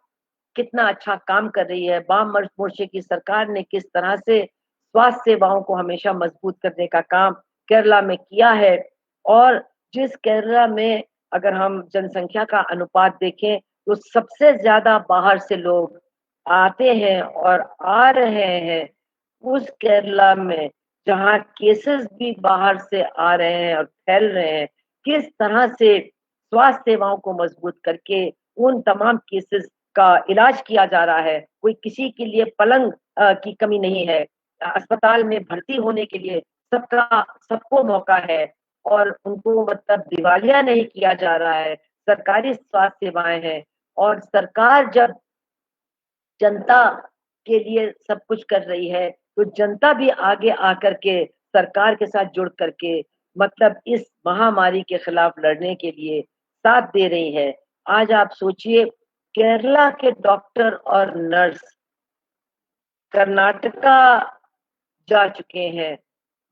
कितना अच्छा काम कर रही है। वाम मोर्चे की सरकार ने किस तरह से स्वास्थ्य सेवाओं को हमेशा मजबूत करने का काम केरला में किया है। और जिस केरला में अगर हम जनसंख्या का अनुपात देखें तो सबसे ज्यादा बाहर से लोग आते हैं और आ रहे हैं, उस केरला में जहाँ केसेस भी बाहर से आ रहे हैं और फैल रहे हैं, किस तरह से स्वास्थ्य सेवाओं को मजबूत करके उन तमाम केसेस का इलाज किया जा रहा है। कोई किसी के लिए पलंग की कमी नहीं है, अस्पताल में भर्ती होने के लिए सबका सबको मौका है और उनको मतलब दिवालिया नहीं किया जा रहा है। सरकारी स्वास्थ्य सेवाएं हैं और सरकार जब जनता के लिए सब कुछ कर रही है तो जनता भी आगे आकर के सरकार के साथ जुड़ करके मतलब इस महामारी के खिलाफ लड़ने के लिए साथ दे रही है। आज आप सोचिए, केरला के डॉक्टर और नर्स कर्नाटका जा चुके हैं,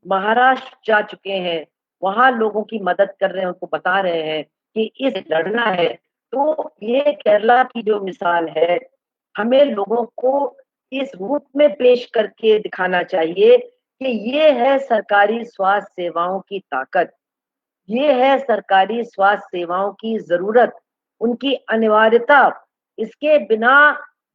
महाराष्ट्र जा चुके हैं, वहां लोगों की मदद कर रहे हैं, उनको बता रहे हैं कि इस लड़ना है। तो ये केरला की जो मिसाल है, हमें लोगों को इस रूप में पेश करके दिखाना चाहिए कि ये है सरकारी स्वास्थ्य सेवाओं की ताकत, ये है सरकारी स्वास्थ्य सेवाओं की जरूरत, उनकी अनिवार्यता। इसके बिना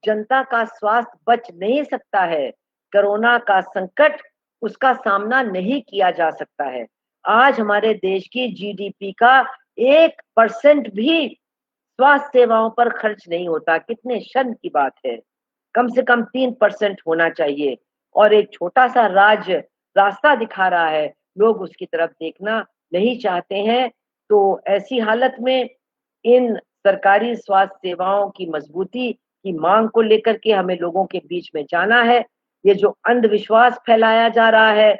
जनता का स्वास्थ्य बच नहीं सकता है। कोरोना का संकट, उसका सामना नहीं किया जा सकता है। आज हमारे देश की जीडीपी का 1% भी स्वास्थ्य सेवाओं पर खर्च नहीं होता। कितने शर्म की बात है। कम से कम 3% होना चाहिए। और एक छोटा सा राज्य रास्ता दिखा रहा है, लोग उसकी तरफ देखना नहीं चाहते हैं। तो ऐसी हालत में इन सरकारी स्वास्थ्य सेवाओं की मजबूती की मांग को लेकर के हमें लोगों के बीच में जाना है। ये जो अंधविश्वास फैलाया जा रहा है,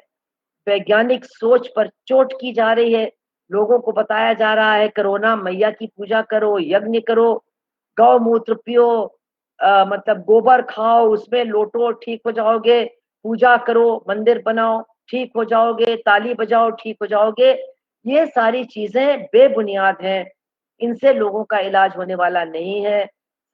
वैज्ञानिक सोच पर चोट की जा रही है, लोगों को बताया जा रहा है कोरोना मैया की पूजा करो, यज्ञ करो, गौमूत्र पियो, मतलब गोबर खाओ, उसमें लोटो, ठीक हो जाओगे, पूजा करो, मंदिर बनाओ, ठीक हो जाओगे, ताली बजाओ, ठीक हो जाओगे। ये सारी चीजें बेबुनियाद हैं, इनसे लोगों का इलाज होने वाला नहीं है।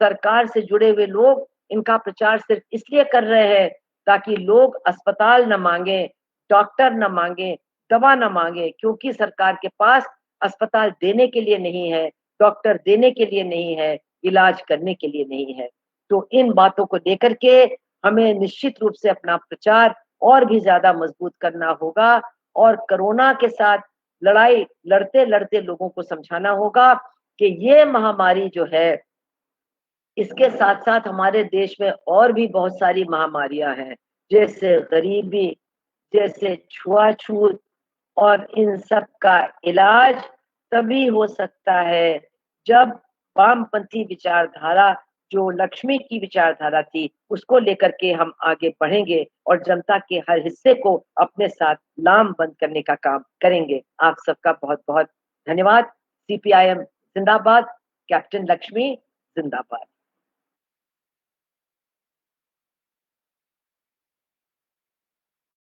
सरकार से जुड़े हुए लोग इनका प्रचार सिर्फ इसलिए कर रहे हैं ताकि लोग अस्पताल न मांगे, डॉक्टर न मांगे, दवा न मांगे, क्योंकि सरकार के पास अस्पताल देने के लिए नहीं है, डॉक्टर देने के लिए नहीं है, इलाज करने के लिए नहीं है। तो इन बातों को लेकर के हमें निश्चित रूप से अपना प्रचार और भी ज्यादा मजबूत करना होगा और कोरोना के साथ लड़ाई लड़ते लड़ते लोगों को समझाना होगा कि ये महामारी जो है, इसके साथ साथ हमारे देश में और भी बहुत सारी महामारियां हैं, जैसे गरीबी, जैसे छुआछूत। और इन सब का इलाज तभी हो सकता है जब वामपंथी विचारधारा, जो लक्ष्मी की विचारधारा थी, उसको लेकर के हम आगे बढ़ेंगे और जनता के हर हिस्से को अपने साथ लामबंद करने का काम करेंगे। आप सबका बहुत बहुत धन्यवाद। सीपीआईएम जिंदाबाद, कैप्टन लक्ष्मी जिंदाबाद।